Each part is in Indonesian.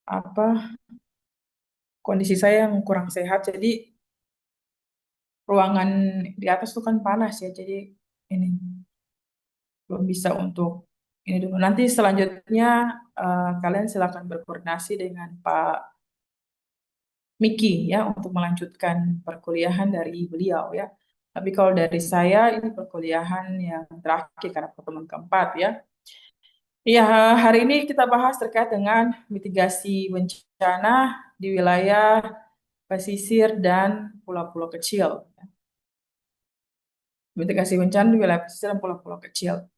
apa kondisi saya yang kurang sehat, jadi ruangan di atas tuh kan panas ya, jadi ini belum bisa untuk ini dulu. Nanti selanjutnya kalian silakan berkoordinasi dengan Pak Miki ya untuk melanjutkan perkuliahan dari beliau ya. Tapi kalau dari saya ini perkuliahan yang terakhir karena pertemuan keempat ya. Ya, hari ini kita bahas terkait dengan mitigasi bencana di wilayah pesisir dan pulau-pulau kecil. Mitigasi bencana di wilayah pesisir dan pulau-pulau kecil.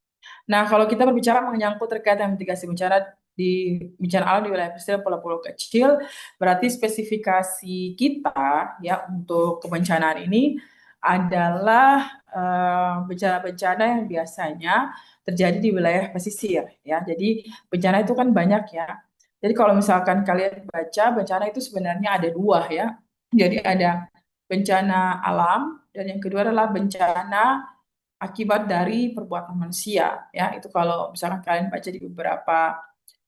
Nah, kalau kita berbicara menyangkut terkait dengan mitigasi bencana di bencana alam di wilayah pesisir dan pulau-pulau kecil, berarti spesifikasi kita ya untuk kebencanaan ini adalah bencana-bencana yang biasanya terjadi di wilayah pesisir ya. Jadi bencana itu kan banyak ya. Jadi kalau misalkan kalian baca bencana itu sebenarnya ada dua ya. Jadi ada bencana alam dan yang kedua adalah bencana akibat dari perbuatan manusia ya. Itu kalau misalkan kalian baca di beberapa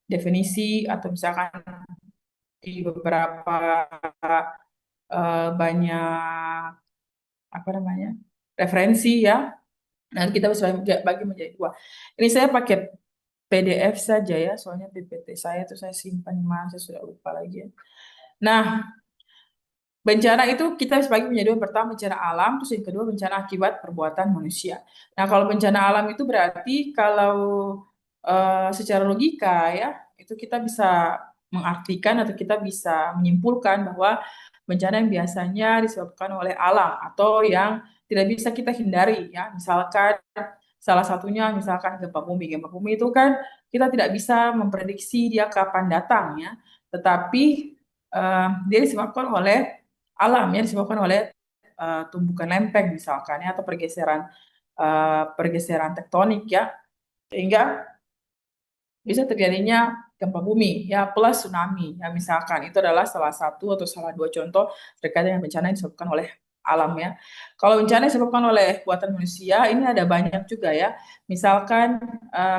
definisi atau misalkan di beberapa banyak apa namanya referensi ya. Nanti kita bisa bagi menjadi dua. Ini saya pakai PDF saja ya, soalnya PPT saya itu saya simpan di mana, saya sudah lupa lagi ya. Nah, bencana itu kita bisa bagi menjadi dua. Pertama bencana alam, terus yang kedua bencana akibat perbuatan manusia. Nah, kalau bencana alam itu berarti kalau secara logika ya, itu kita bisa mengartikan atau kita bisa menyimpulkan bahwa bencana yang biasanya disebabkan oleh alam atau yang tidak bisa kita hindari ya. Misalkan salah satunya misalkan gempa bumi. Gempa bumi itu kan kita tidak bisa memprediksi dia kapan datang ya. Tetapi dia disebabkan oleh alam ya, disebabkan oleh tumbukan lempeng misalkan ya atau pergeseran tektonik ya, sehingga bisa terjadinya gempa bumi ya plus tsunami ya, misalkan itu adalah salah satu atau salah dua contoh terkait dengan bencana yang disebabkan oleh alam ya. Kalau bencana yang disebabkan oleh buatan manusia ini ada banyak juga ya. Misalkan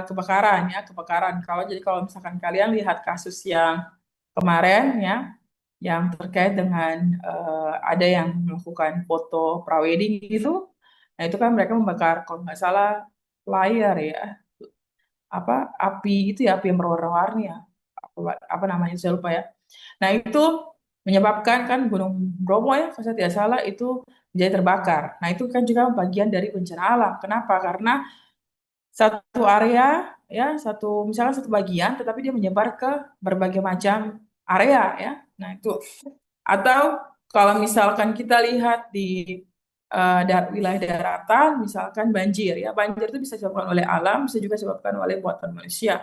kebakaran ya, kebakaran. Kalau misalkan kalian lihat kasus yang kemarin ya, yang terkait dengan ada yang melakukan foto prawedding gitu. Nah, itu kan mereka membakar kalau nggak salah layar ya, apa api itu ya, api yang berwarna-warni ya. Apa namanya saya lupa ya. Nah, itu menyebabkan kan Gunung Bromo ya, kalau saya tidak salah itu menjadi terbakar. Nah, itu kan juga bagian dari bencana alam. Kenapa? Karena satu area ya, misalnya satu bagian tetapi dia menyebar ke berbagai macam area ya. Nah, itu atau kalau misalkan kita lihat di wilayah daratan, misalkan banjir ya, banjir itu bisa disebabkan oleh alam, bisa juga disebabkan oleh buatan manusia.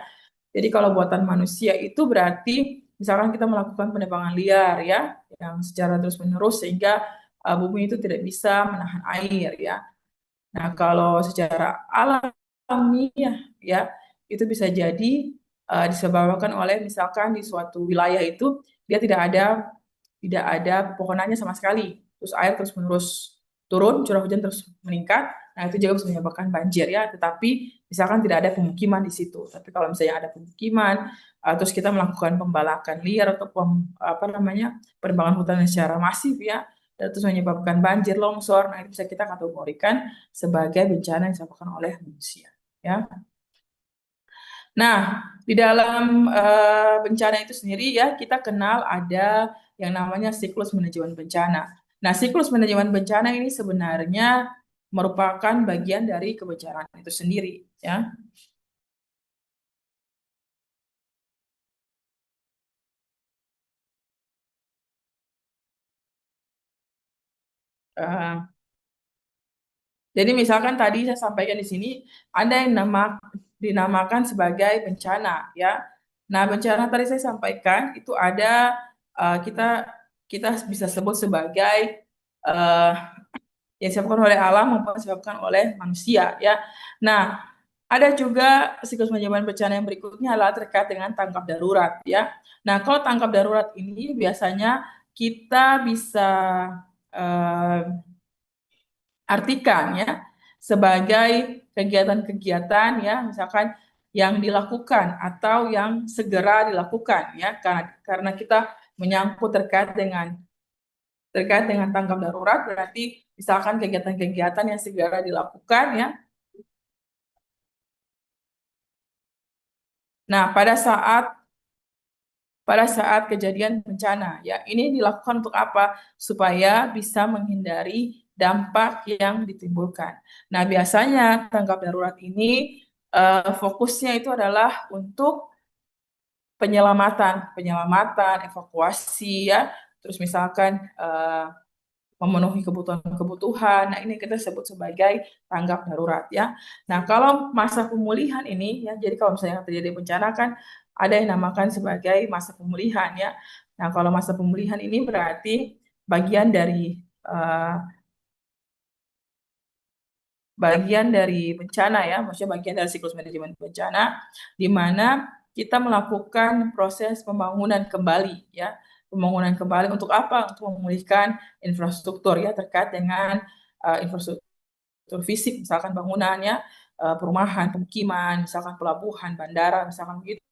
Jadi kalau buatan manusia itu berarti misalkan kita melakukan penebangan liar ya, yang secara terus-menerus sehingga bumi itu tidak bisa menahan air ya. Nah, kalau secara alamiah ya, itu bisa jadi disebabkan oleh misalkan di suatu wilayah itu dia tidak ada pepohonannya sama sekali. Terus air terus menerus turun, curah hujan terus meningkat. Nah, itu juga bisa menyebabkan banjir ya. Tetapi misalkan tidak ada pemukiman di situ. Tapi kalau misalnya ada pemukiman, terus kita melakukan pembalakan liar atau apa namanya penebangan hutan secara masif ya, dan terus menyebabkan banjir, longsor. Nah, itu bisa kita kategorikan sebagai bencana yang disebabkan oleh manusia. Ya. Nah, di dalam bencana itu sendiri ya, kita kenal ada yang namanya siklus manajemen bencana. Nah, siklus manajemen bencana ini sebenarnya merupakan bagian dari kebencanaan itu sendiri, ya. Eh, jadi misalkan tadi saya sampaikan di sini ada yang dinamakan sebagai bencana, ya. Nah, bencana tadi saya sampaikan itu ada kita kita bisa sebut sebagai eh, yang disebabkan oleh alam maupun disebabkan oleh manusia ya. Nah, ada juga siklus manajemen bencana yang berikutnya adalah terkait dengan tanggap darurat ya. Nah, kalau tanggap darurat ini biasanya kita bisa eh, artikan ya sebagai kegiatan-kegiatan ya, misalkan yang dilakukan atau yang segera dilakukan ya, karena kita menyangkut terkait dengan tanggap darurat, berarti misalkan kegiatan-kegiatan yang segera dilakukan ya. Nah, pada saat kejadian bencana ya, ini dilakukan untuk apa? Supaya bisa menghindari dampak yang ditimbulkan. Nah, biasanya tanggap darurat ini fokusnya itu adalah untuk penyelamatan, evakuasi ya. Terus misalkan memenuhi kebutuhan-kebutuhan. Nah, ini kita sebut sebagai tanggap darurat ya. Nah, kalau masa pemulihan ini ya, jadi kalau misalnya terjadi bencana kan ada yang namakan sebagai masa pemulihan ya. Nah, kalau masa pemulihan ini berarti bagian dari eh, bagian dari bencana ya, maksudnya bagian dari siklus manajemen bencana, di mana kita melakukan proses pembangunan kembali ya, pembangunan kembali untuk apa? Untuk memulihkan infrastruktur ya terkait dengan infrastruktur fisik, misalkan bangunannya, perumahan, pemukiman, misalkan pelabuhan, bandara, misalkan begitu,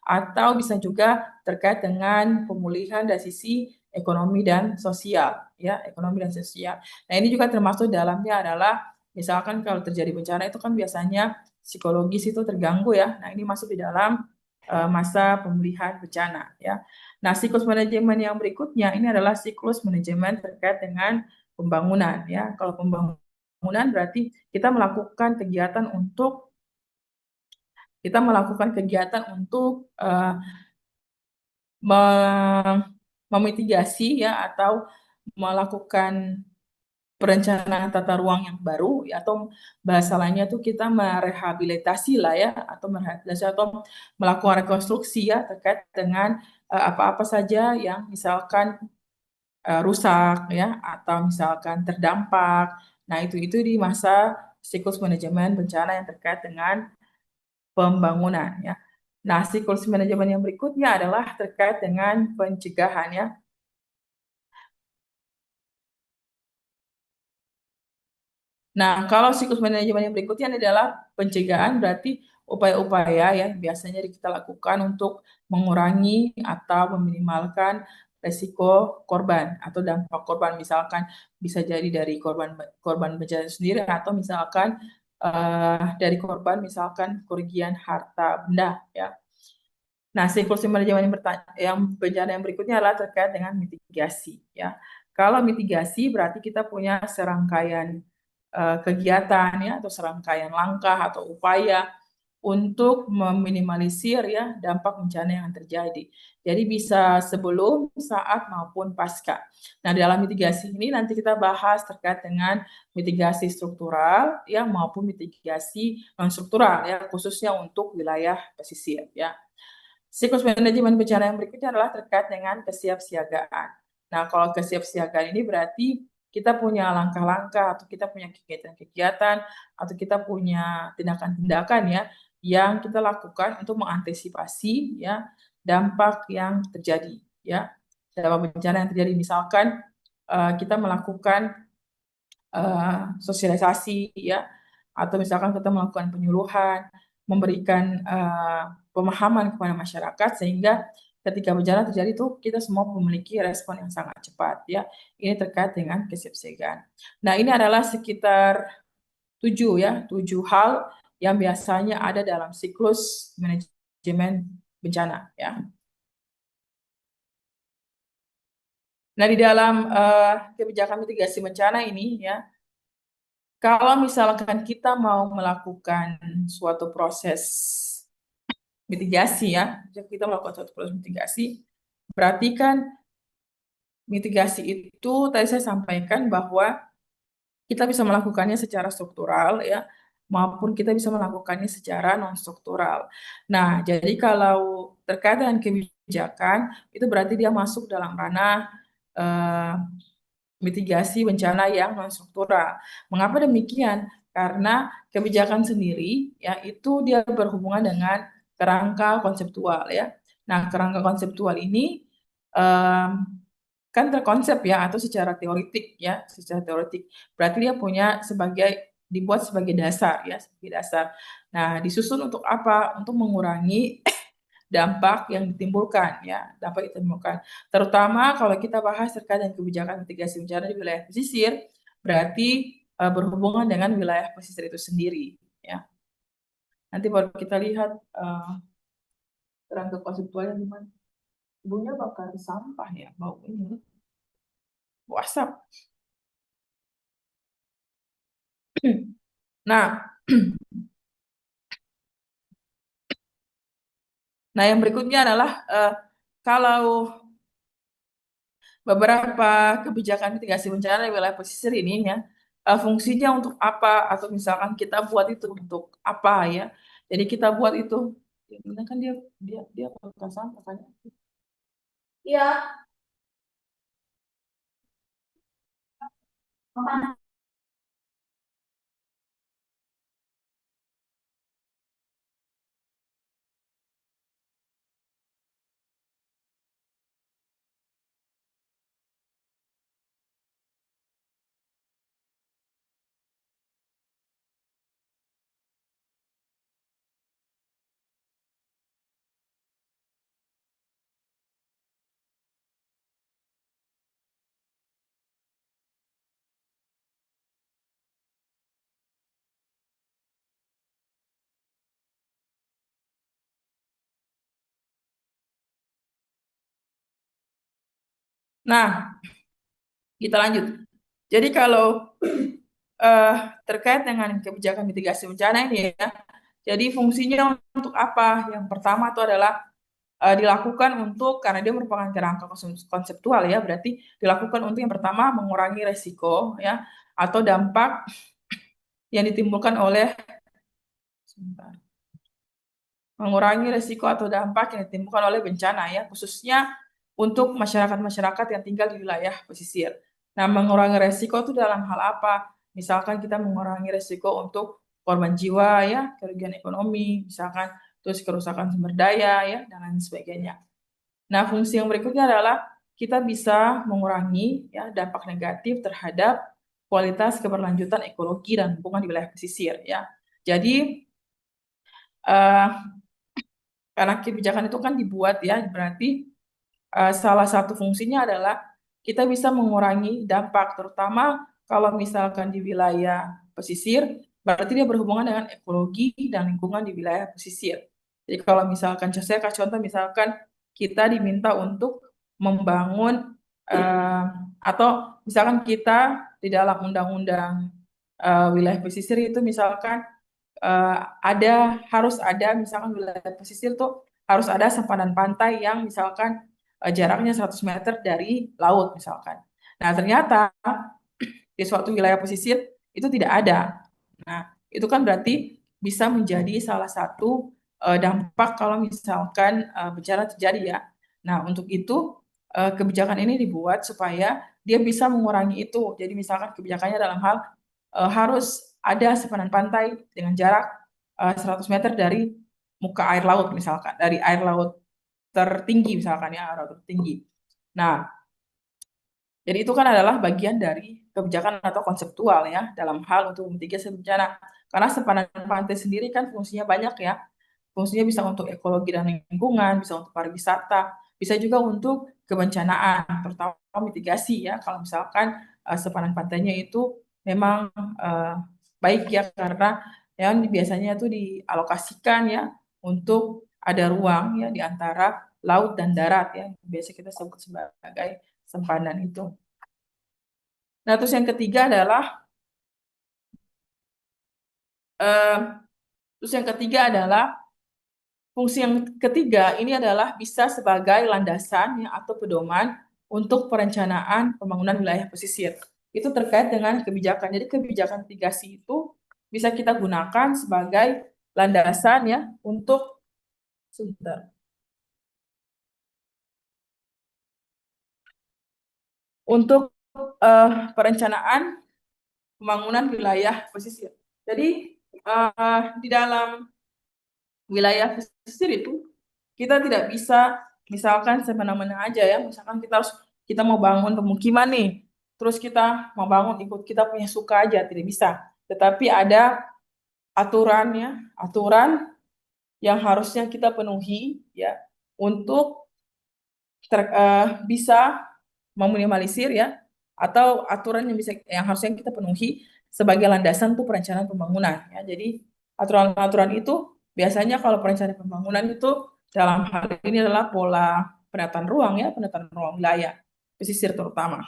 atau bisa juga terkait dengan pemulihan dari sisi ekonomi dan sosial, ya, ekonomi dan sosial. Nah, ini juga termasuk dalamnya adalah, misalkan kalau terjadi bencana itu kan biasanya psikologis itu terganggu ya. Nah, ini masuk di dalam masa pemulihan bencana, ya. Nah, siklus manajemen yang berikutnya ini adalah siklus manajemen terkait dengan pembangunan, ya. Kalau pembangunan berarti kita melakukan kegiatan untuk memitigasi ya atau melakukan perencanaan tata ruang yang baru ya, atau bahasa lainnya tuh kita merehabilitasi lah ya, atau merehabilitasi atau melakukan rekonstruksi ya terkait dengan apa-apa saja yang misalkan rusak ya atau misalkan terdampak. Nah, itu di masa siklus manajemen bencana yang terkait dengan pembangunan ya. Nah, siklus manajemen yang berikutnya adalah terkait dengan pencegahan ya. Nah, kalau siklus manajemen yang berikutnya adalah pencegahan, berarti upaya-upaya yang biasanya kita lakukan untuk mengurangi atau meminimalkan resiko korban atau dampak korban. Misalkan bisa jadi dari korban korban bencana sendiri atau misalkan dari korban misalkan kerugian harta benda ya. Nah, siklus manajemen yang bencana yang berikutnya adalah terkait dengan mitigasi ya. Kalau mitigasi berarti kita punya serangkaian kegiatan ya atau serangkaian langkah atau upaya untuk meminimalisir ya dampak bencana yang terjadi. Jadi bisa sebelum, saat maupun pasca. Nah, dalam mitigasi ini nanti kita bahas terkait dengan mitigasi struktural ya maupun mitigasi non struktural ya khususnya untuk wilayah pesisir ya. Siklus manajemen bencana yang berikutnya adalah terkait dengan kesiapsiagaan. Nah, kalau kesiapsiagaan ini berarti kita punya langkah-langkah atau kita punya kegiatan-kegiatan atau kita punya tindakan-tindakan ya yang kita lakukan untuk mengantisipasi ya dampak yang terjadi ya. Dampak bencana yang terjadi misalkan kita melakukan sosialisasi ya atau misalkan kita melakukan penyuluhan, memberikan pemahaman kepada masyarakat sehingga ketika bencana terjadi itu kita semua memiliki respon yang sangat cepat ya. Ini terkait dengan kesiapsiagaan. Nah, ini adalah sekitar 7 hal yang biasanya ada dalam siklus manajemen bencana ya. Nah, di dalam kebijakan mitigasi bencana ini ya, kalau misalkan kita mau melakukan suatu proses mitigasi ya, kita melakukan suatu proses mitigasi, berarti kan mitigasi itu tadi saya sampaikan bahwa kita bisa melakukannya secara struktural ya, maupun kita bisa melakukannya secara non struktural. Nah, jadi kalau terkait dengan kebijakan itu berarti dia masuk dalam ranah eh, mitigasi bencana yang non struktural. Mengapa demikian? Karena kebijakan sendiri ya itu dia berhubungan dengan kerangka konseptual ya. Nah, kerangka konseptual ini em, kan terkonsep ya atau secara teoritik ya, secara teoritik. Berarti dia punya sebagai dibuat sebagai dasar ya, sebagai dasar. Nah, disusun untuk apa? Untuk mengurangi dampak yang ditimbulkan ya, dampak yang ditimbulkan. Terutama kalau kita bahas terkait dengan kebijakan mitigasi bencana di wilayah pesisir, berarti berhubungan dengan wilayah pesisir itu sendiri ya. Nanti baru kita lihat kerangka konseptualnya gimana. Ibunya bakar sampah ya, bau ini. Bau asap. Nah, nah yang berikutnya adalah kalau beberapa kebijakan mitigasi bencana di wilayah pesisir ini ya, fungsinya untuk apa atau misalkan kita buat itu untuk apa ya. Jadi kita buat itu, ya, kan dia bakar sampah kan. Iya. Nah, kita lanjut. Jadi kalau eh, terkait dengan kebijakan mitigasi bencana ini ya, jadi fungsinya untuk apa? Yang pertama itu adalah dilakukan untuk, karena dia merupakan kerangka konseptual ya, berarti dilakukan untuk yang pertama mengurangi resiko ya atau dampak yang ditimbulkan oleh sebentar, mengurangi resiko atau dampak yang ditimbulkan oleh bencana ya, khususnya untuk masyarakat-masyarakat yang tinggal di wilayah pesisir. Nah, mengurangi resiko itu dalam hal apa? Misalkan kita mengurangi resiko untuk korban jiwa ya, kerugian ekonomi, misalkan terus kerusakan sumber daya ya, dan lain sebagainya. Nah, fungsi yang berikutnya adalah kita bisa mengurangi ya dampak negatif terhadap kualitas keberlanjutan ekologi dan lingkungan di wilayah pesisir ya. Jadi eh, karena kebijakan itu kan dibuat ya, berarti salah satu fungsinya adalah kita bisa mengurangi dampak, terutama kalau misalkan di wilayah pesisir, berarti dia berhubungan dengan ekologi dan lingkungan di wilayah pesisir. Jadi kalau misalkan saya kasih contoh, misalkan kita diminta untuk membangun atau misalkan kita di dalam undang-undang wilayah pesisir itu misalkan eh, harus ada misalkan wilayah pesisir tuh harus ada sempadan pantai yang misalkan jaraknya 100 meter dari laut misalkan. Nah, ternyata di suatu wilayah pesisir itu tidak ada. Nah, itu kan berarti bisa menjadi salah satu dampak kalau misalkan bencana terjadi ya. Nah, untuk itu kebijakan ini dibuat supaya dia bisa mengurangi itu. Jadi misalkan kebijakannya dalam hal harus ada sepadan pantai dengan jarak 100 meter dari muka air laut misalkan, dari air laut tertinggi misalkan ya, air laut tertinggi. Nah, jadi itu kan adalah bagian dari kebijakan atau konseptual ya dalam hal untuk mitigasi bencana. Karena sepadan pantai sendiri kan fungsinya banyak ya. Fungsinya bisa untuk ekologi dan lingkungan, bisa untuk pariwisata, bisa juga untuk kebencanaan, terutama mitigasi ya. Kalau misalkan sepadan pantainya itu memang baik ya, karena ya biasanya itu dialokasikan ya untuk ada ruang ya di antara laut dan darat ya. Biasa kita sebut sebagai sempadan itu. Nah, terus yang ketiga adalah eh, fungsi yang ketiga ini adalah bisa sebagai landasan ya, atau pedoman untuk perencanaan pembangunan wilayah pesisir. Itu terkait dengan kebijakan. Jadi kebijakan mitigasi itu bisa kita gunakan sebagai landasan ya untuk sebentar, untuk perencanaan pembangunan wilayah pesisir. Jadi di dalam wilayah pesisir itu kita tidak bisa misalkan semena-mena aja ya, misalkan kita mau bangun pemukiman nih, terus kita mau bangun ikut kita punya suka aja, tidak bisa. tetapi ada aturannya, aturan yang harusnya kita penuhi ya untuk bisa meminimalisir ya, atau aturan yang harusnya kita penuhi sebagai landasan untuk perencanaan pembangunan ya. Jadi aturan-aturan itu biasanya kalau perencanaan pembangunan itu dalam hal ini adalah pola penataan ruang ya, penataan ruang wilayah pesisir terutama.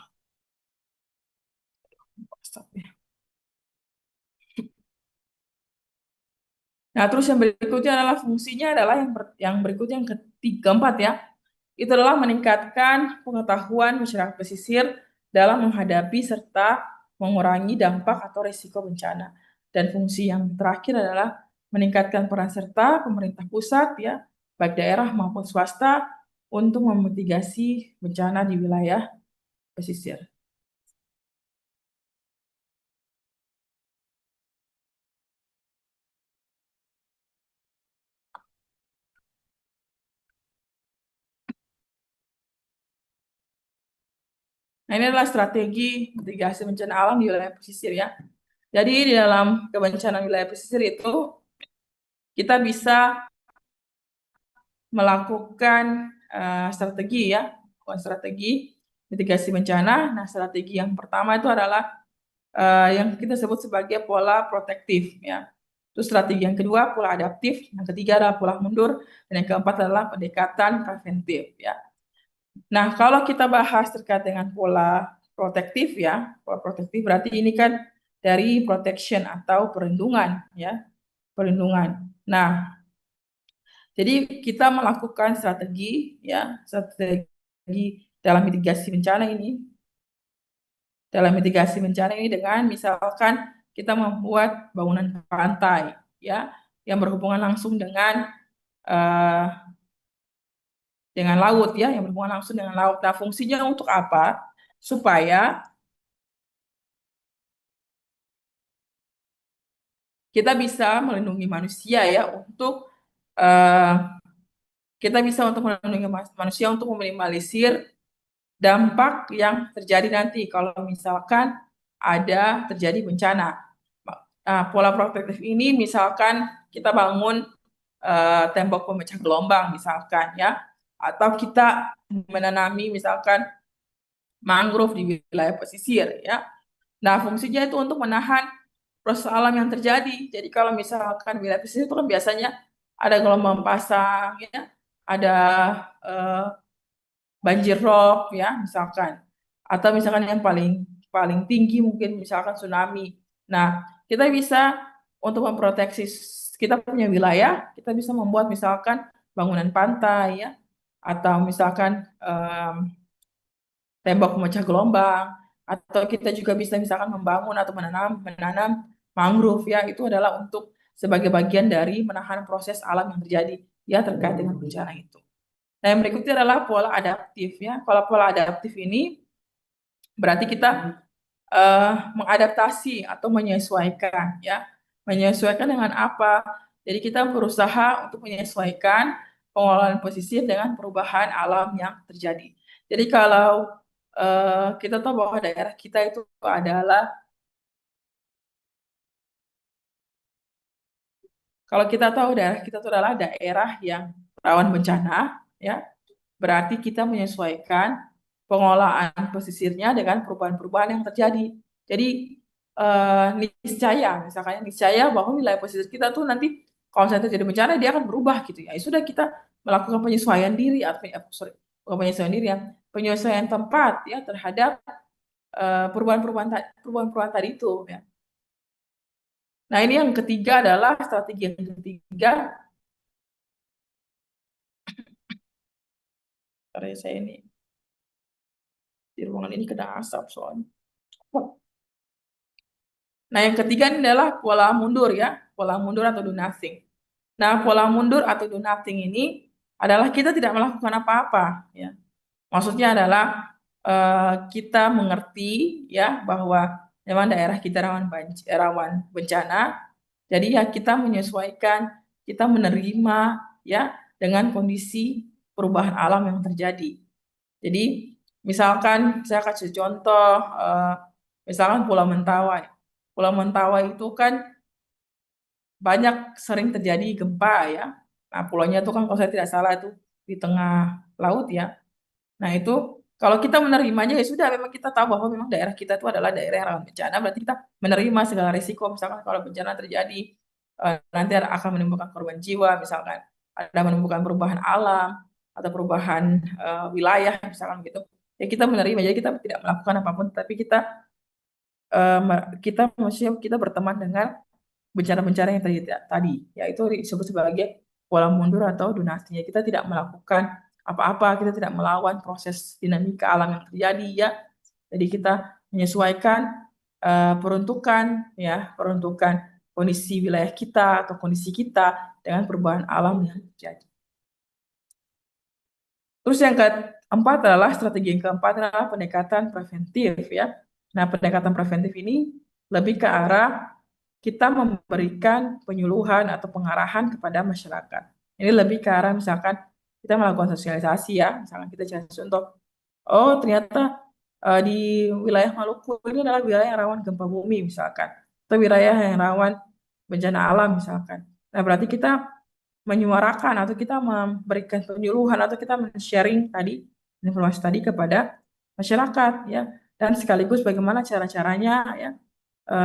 Nah, terus yang berikutnya adalah fungsinya adalah yang berikutnya yang ketiga, keempat ya. Itu adalah meningkatkan pengetahuan masyarakat pesisir dalam menghadapi serta mengurangi dampak atau risiko bencana. Dan fungsi yang terakhir adalah meningkatkan peran serta pemerintah pusat ya, baik daerah maupun swasta untuk memitigasi bencana di wilayah pesisir. Nah, ini adalah strategi mitigasi bencana alam di wilayah pesisir ya. Jadi di dalam kebencanaan wilayah pesisir itu kita bisa melakukan strategi ya, strategi mitigasi bencana. Nah, strategi yang pertama itu adalah yang kita sebut sebagai pola protektif ya. Terus strategi yang kedua pola adaptif, yang ketiga adalah pola mundur, dan yang keempat adalah pendekatan preventif ya. Nah, kalau kita bahas terkait dengan pola protektif ya, pola protektif berarti ini kan dari protection atau perlindungan ya, perlindungan. Nah, jadi kita melakukan strategi ya, strategi dalam mitigasi bencana ini, dengan misalkan kita membuat bangunan pantai ya yang berhubungan langsung eh, dengan laut ya, yang berhubungan langsung dengan laut. Nah, fungsinya untuk apa? Supaya kita bisa melindungi manusia ya, untuk eh, kita bisa untuk melindungi manusia untuk meminimalisir dampak yang terjadi nanti kalau misalkan ada terjadi bencana. Nah, pola protektif ini misalkan kita bangun tembok pemecah gelombang misalkan ya, atau kita menanami misalkan mangrove di wilayah pesisir ya. Nah, fungsinya itu untuk menahan proses alam yang terjadi. Jadi kalau misalkan wilayah pesisir itu kan biasanya ada gelombang pasang ya, ada eh, banjir rob ya misalkan, atau misalkan yang paling paling tinggi mungkin misalkan tsunami. Nah, kita bisa untuk memproteksi kita punya wilayah, kita bisa membuat misalkan bangunan pantai ya, atau misalkan tembok pemecah gelombang, atau kita juga bisa misalkan membangun atau menanam menanam mangrove ya, itu adalah untuk sebagai bagian dari menahan proses alam yang terjadi ya terkait dengan bencana itu. Nah, yang berikutnya adalah pola adaptif ya. Kalau pola adaptif ini berarti kita mengadaptasi atau menyesuaikan ya. Menyesuaikan dengan apa? Jadi kita berusaha untuk menyesuaikan pengelolaan pesisir dengan perubahan alam yang terjadi. Jadi kalau kita tahu bahwa daerah kita itu adalah, kalau kita tahu daerah kita itu adalah daerah yang rawan bencana, ya, berarti kita menyesuaikan pengelolaan pesisirnya dengan perubahan-perubahan yang terjadi. Jadi niscaya bahwa wilayah pesisir kita tuh nanti kalau misalnya terjadi bencana dia akan berubah gitu ya. Ya sudah, kita melakukan penyesuaian diri atau sorry, bukan penyesuaian diri ya, penyesuaian tempat ya terhadap perubahan-perubahan tadi itu ya. Nah, ini yang ketiga adalah strategi yang ketiga. Karena saya ini di ruangan ini kena asap soalnya. Nah, yang ketiga ini adalah pola mundur ya, pola mundur atau do nothing. Nah, pola mundur atau do nothing ini adalah kita tidak melakukan apa-apa ya. Maksudnya adalah kita mengerti ya bahwa memang daerah kita rawan bencana. Jadi ya kita menyesuaikan, kita menerima ya dengan kondisi perubahan alam yang terjadi. Jadi misalkan saya kasih contoh, misalkan Pulau Mentawai. Pulau Mentawai itu kan banyak sering terjadi gempa ya. Nah, pulaunya itu kan kalau saya tidak salah itu di tengah laut ya. Nah, itu kalau kita menerimanya ya sudah, memang kita tahu bahwa memang daerah kita itu adalah daerah yang rawan bencana, berarti kita menerima segala risiko. Misalkan kalau bencana terjadi, nanti akan menimbulkan korban jiwa, misalkan ada menimbulkan perubahan alam atau perubahan wilayah, misalkan gitu. Ya kita menerima, jadi kita tidak melakukan apapun, tapi kita maksudnya kita berteman dengan bencana-bencana yang tadi, yaitu disebut sebagai pola mundur atau dunasinya. Kita tidak melakukan apa-apa, kita tidak melawan proses dinamika alam yang terjadi ya. Jadi kita menyesuaikan peruntukan kondisi wilayah kita atau kondisi kita dengan perubahan alam yang terjadi. Terus yang keempat adalah strategi yang keempat adalah pendekatan preventif ya. Nah, pendekatan preventif ini lebih ke arah kita memberikan penyuluhan atau pengarahan kepada masyarakat. Ini lebih ke arah misalkan kita melakukan sosialisasi ya, misalkan kita cari contoh, oh ternyata di wilayah Maluku ini adalah wilayah yang rawan gempa bumi misalkan, atau wilayah yang rawan bencana alam misalkan. Nah berarti kita menyuarakan atau kita memberikan penyuluhan atau kita men-sharing tadi informasi tadi kepada masyarakat ya, dan sekaligus bagaimana cara-caranya ya,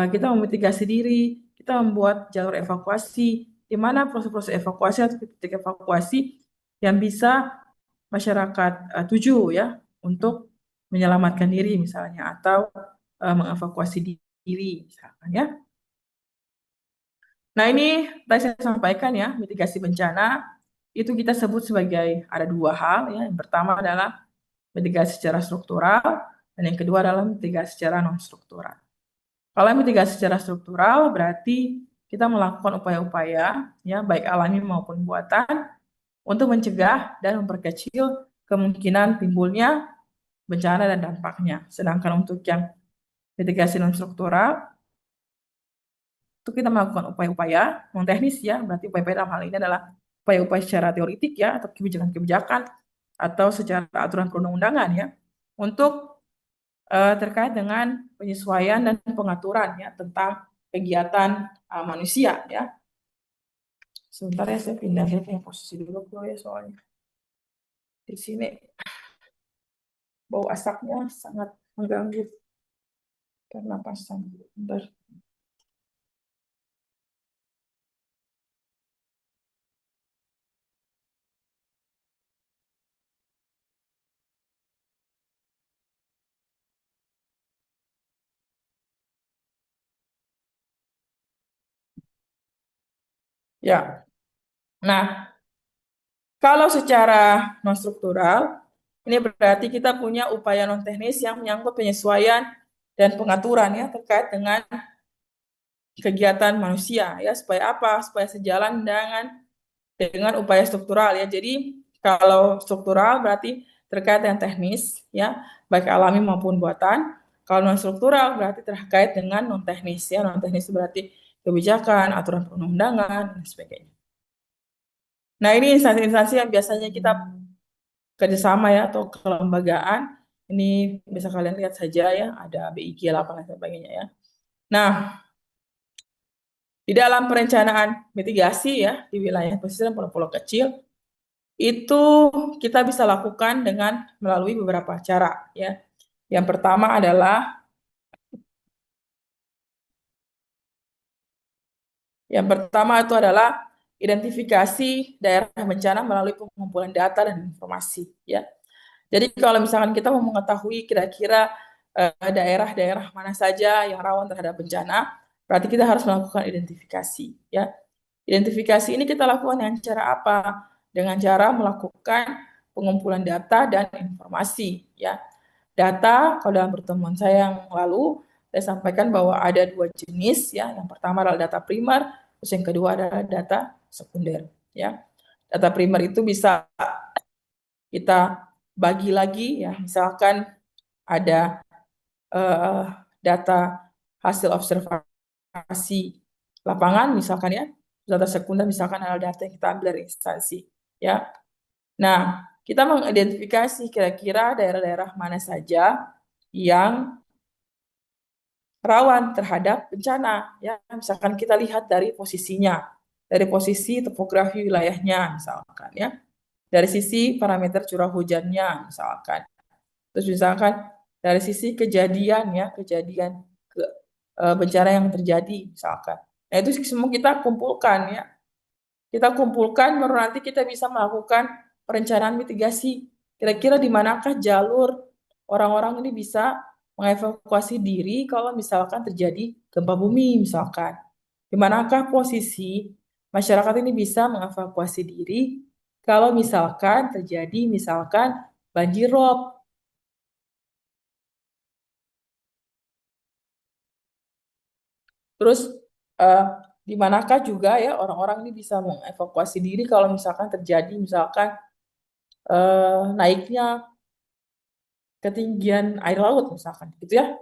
kita memitigasi diri, kita membuat jalur evakuasi, di mana proses-proses evakuasi atau titik evakuasi yang bisa masyarakat tuju ya untuk menyelamatkan diri misalnya, atau mengevakuasi diri misalkan ya. Nah ini tadi saya sampaikan ya, mitigasi bencana itu kita sebut sebagai ada dua hal ya. Yang pertama adalah mitigasi secara struktural dan yang kedua adalah mitigasi secara non struktural. Kalau mitigasi secara struktural berarti kita melakukan upaya-upaya ya baik alami maupun buatan untuk mencegah dan memperkecil kemungkinan timbulnya bencana dan dampaknya. Sedangkan untuk yang mitigasi non struktural itu kita melakukan upaya-upaya non teknis ya, berarti upaya-upaya dalam hal ini adalah upaya-upaya secara teoritik ya atau kebijakan-kebijakan atau secara aturan perundang-undangan ya untuk terkait dengan penyesuaian dan pengaturan ya tentang kegiatan manusia ya. Sebentar ya, saya pindah ke posisi dulu ya, soalnya di sini bau asapnya sangat mengganggu pernapasan. Bentar. Ya, nah kalau secara non struktural ini berarti kita punya upaya non teknis yang menyangkut penyesuaian dan pengaturan ya terkait dengan kegiatan manusia ya, supaya apa? Supaya sejalan dengan upaya struktural ya. Jadi kalau struktural berarti terkait dengan teknis ya, baik alami maupun buatan. Kalau non struktural berarti terkait dengan non teknis ya. Non teknis berarti kebijakan, aturan perundang-undangan dan sebagainya. Nah, ini instansi-instansi yang biasanya kita kerjasama ya atau kelembagaan. Ini bisa kalian lihat saja ya, ada BIG, lapangan dan sebagainya ya. Nah, di dalam perencanaan mitigasi ya di wilayah pesisir dan pulau-pulau kecil itu kita bisa lakukan dengan melalui beberapa cara ya. Yang pertama adalah itu adalah identifikasi daerah bencana melalui pengumpulan data dan informasi ya. Jadi kalau misalkan kita mau mengetahui kira-kira daerah-daerah mana saja yang rawan terhadap bencana, berarti kita harus melakukan identifikasi ya. Identifikasi ini kita lakukan dengan cara apa? Dengan cara melakukan pengumpulan data dan informasi ya. Data, kalau dalam pertemuan saya yang lalu, saya sampaikan bahwa ada dua jenis ya. Yang pertama adalah data primer, terus yang kedua adalah data sekunder ya. Data primer itu bisa kita bagi lagi ya, misalkan ada data hasil observasi lapangan misalkan ya, data sekunder misalkan adalah data yang kita ambil dari instansi ya. Nah, kita mengidentifikasi kira-kira daerah-daerah mana saja yang rawan terhadap bencana. Ya, misalkan kita lihat dari posisinya, dari posisi topografi wilayahnya, misalkan ya, dari sisi parameter curah hujannya, misalkan. Terus misalkan dari sisi kejadian ya, kejadian ke, bencana yang terjadi, misalkan. Nah, itu semua kita kumpulkan ya. Kita kumpulkan, baru nanti kita bisa melakukan perencanaan mitigasi. Kira-kira di manakah jalur orang-orang ini bisa mengevakuasi diri kalau misalkan terjadi gempa bumi, misalkan. Di manakah posisi masyarakat ini bisa mengevakuasi diri kalau misalkan terjadi, misalkan banjir rob. Terus eh, di manakah juga ya orang-orang ini bisa mengevakuasi diri kalau misalkan terjadi, misalkan naiknya ketinggian air laut misalkan gitu ya.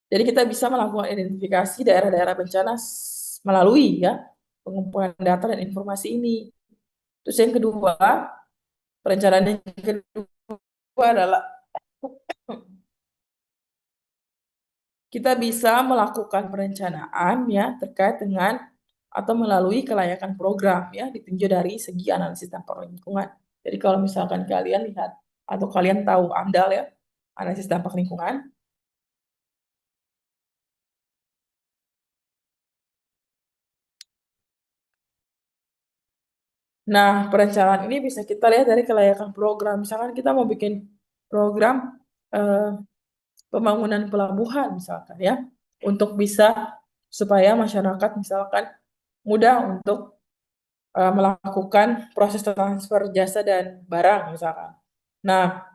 Jadi kita bisa melakukan identifikasi daerah-daerah bencana melalui ya pengumpulan data dan informasi ini. Terus yang kedua, perencanaan yang kedua adalah kita bisa melakukan perencanaan ya terkait dengan atau melalui kelayakan program ya ditinjau dari segi analisis dampak lingkungan. Jadi kalau misalkan kalian lihat atau kalian tahu AMDAL ya, analisis dampak lingkungan. Nah, perencanaan ini bisa kita lihat dari kelayakan program. Misalkan kita mau bikin program eh, pembangunan pelabuhan misalkan ya, untuk bisa supaya masyarakat misalkan mudah untuk melakukan proses transfer jasa dan barang misalkan. Nah,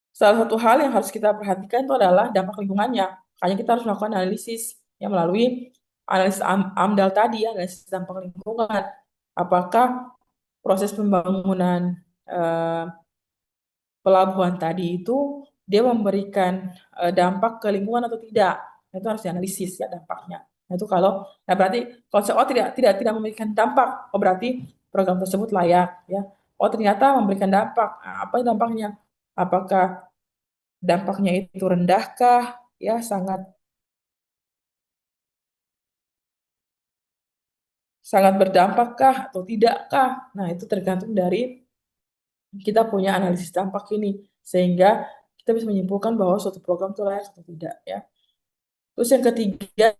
salah satu hal yang harus kita perhatikan itu adalah dampak lingkungannya. Makanya kita harus melakukan analisis yang melalui analisis AMDAL tadi, ya, analisis dampak lingkungan. Apakah proses pembangunan eh, pelabuhan tadi itu dia memberikan dampak ke lingkungan atau tidak? Nah, itu harus dianalisis ya dampaknya. Nah, itu kalau nah berarti kalau oh tidak memberikan dampak, oh berarti program tersebut layak ya. Oh ternyata memberikan dampak. Nah, apa dampaknya? Apakah dampaknya itu rendahkah? Ya, sangat sangat berdampakkah atau tidakkah? Nah, itu tergantung dari kita punya analisis dampak ini sehingga kita bisa menyimpulkan bahwa suatu program itu layak atau tidak ya. Terus yang ketiga,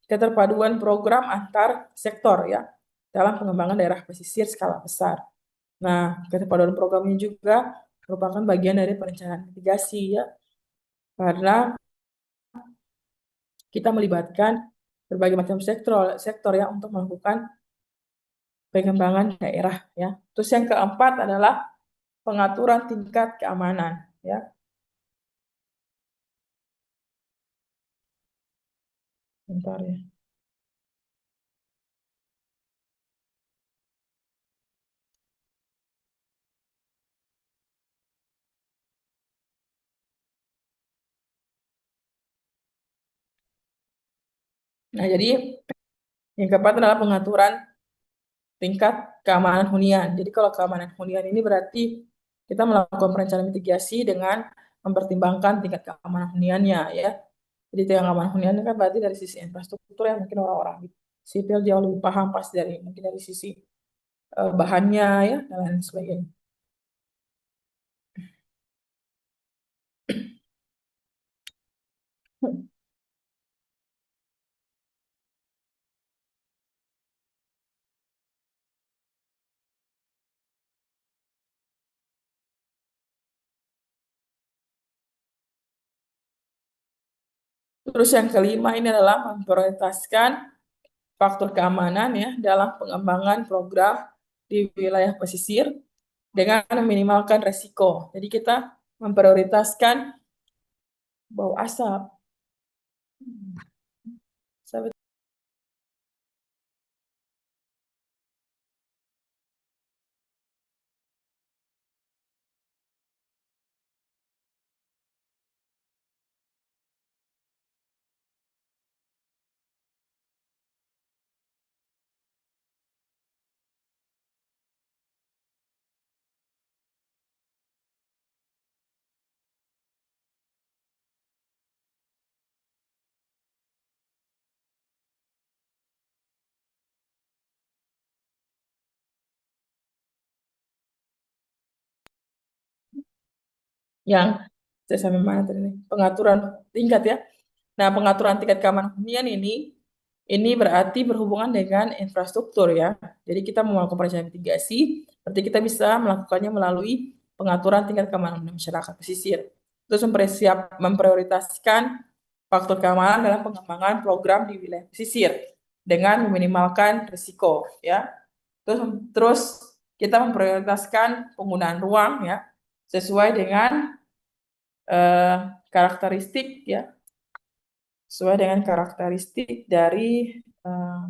keterpaduan program antar sektor ya dalam pengembangan daerah pesisir skala besar. Nah, keterpaduan program ini juga merupakan bagian dari perencanaan mitigasi ya, karena kita melibatkan berbagai macam sektor ya untuk melakukan pengembangan daerah ya. Terus yang keempat adalah pengaturan tingkat keamanan ya. Bentar ya. Nah, jadi yang keempat adalah pengaturan tingkat keamanan hunian. Jadi kalau keamanan hunian ini berarti kita melakukan perencanaan mitigasi dengan mempertimbangkan tingkat keamanan huniannya ya. Jadi tingkat keamanan hunian kan berarti dari sisi infrastruktur yang mungkin orang-orang sipil jauh lebih paham pasti dari mungkin dari sisi bahannya ya dan lain sebagainya. Terus yang kelima ini adalah memprioritaskan faktor keamanan ya dalam pengembangan program di wilayah pesisir dengan meminimalkan resiko. Jadi kita memprioritaskan bau asap. yang saya sampai mana tadi nih? Pengaturan tingkat ya. Nah, pengaturan tingkat keamanan hunian ini berarti berhubungan dengan infrastruktur ya. Jadi kita mau melakukan perencanaan mitigasi, berarti kita bisa melakukannya melalui pengaturan tingkat keamanan masyarakat pesisir. Terus memprioritaskan faktor keamanan dalam pengembangan program di wilayah pesisir dengan meminimalkan risiko ya. Terus terus kita memprioritaskan penggunaan ruang ya sesuai dengan eh, karakteristik ya, sesuai dengan karakteristik dari eh,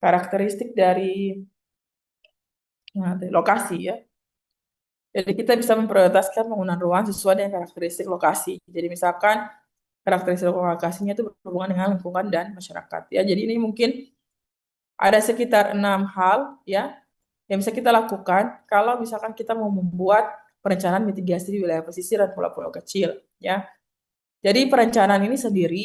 karakteristik dari lokasi ya. Jadi kita bisa memprioritaskan penggunaan ruang sesuai dengan karakteristik lokasi. Jadi misalkan karakteristik lokasinya itu berhubungan dengan lingkungan dan masyarakat ya. Jadi ini mungkin ada sekitar 6 hal ya yang bisa kita lakukan kalau misalkan kita mau membuat perencanaan mitigasi di wilayah pesisir dan pulau-pulau kecil ya. Jadi perencanaan ini sendiri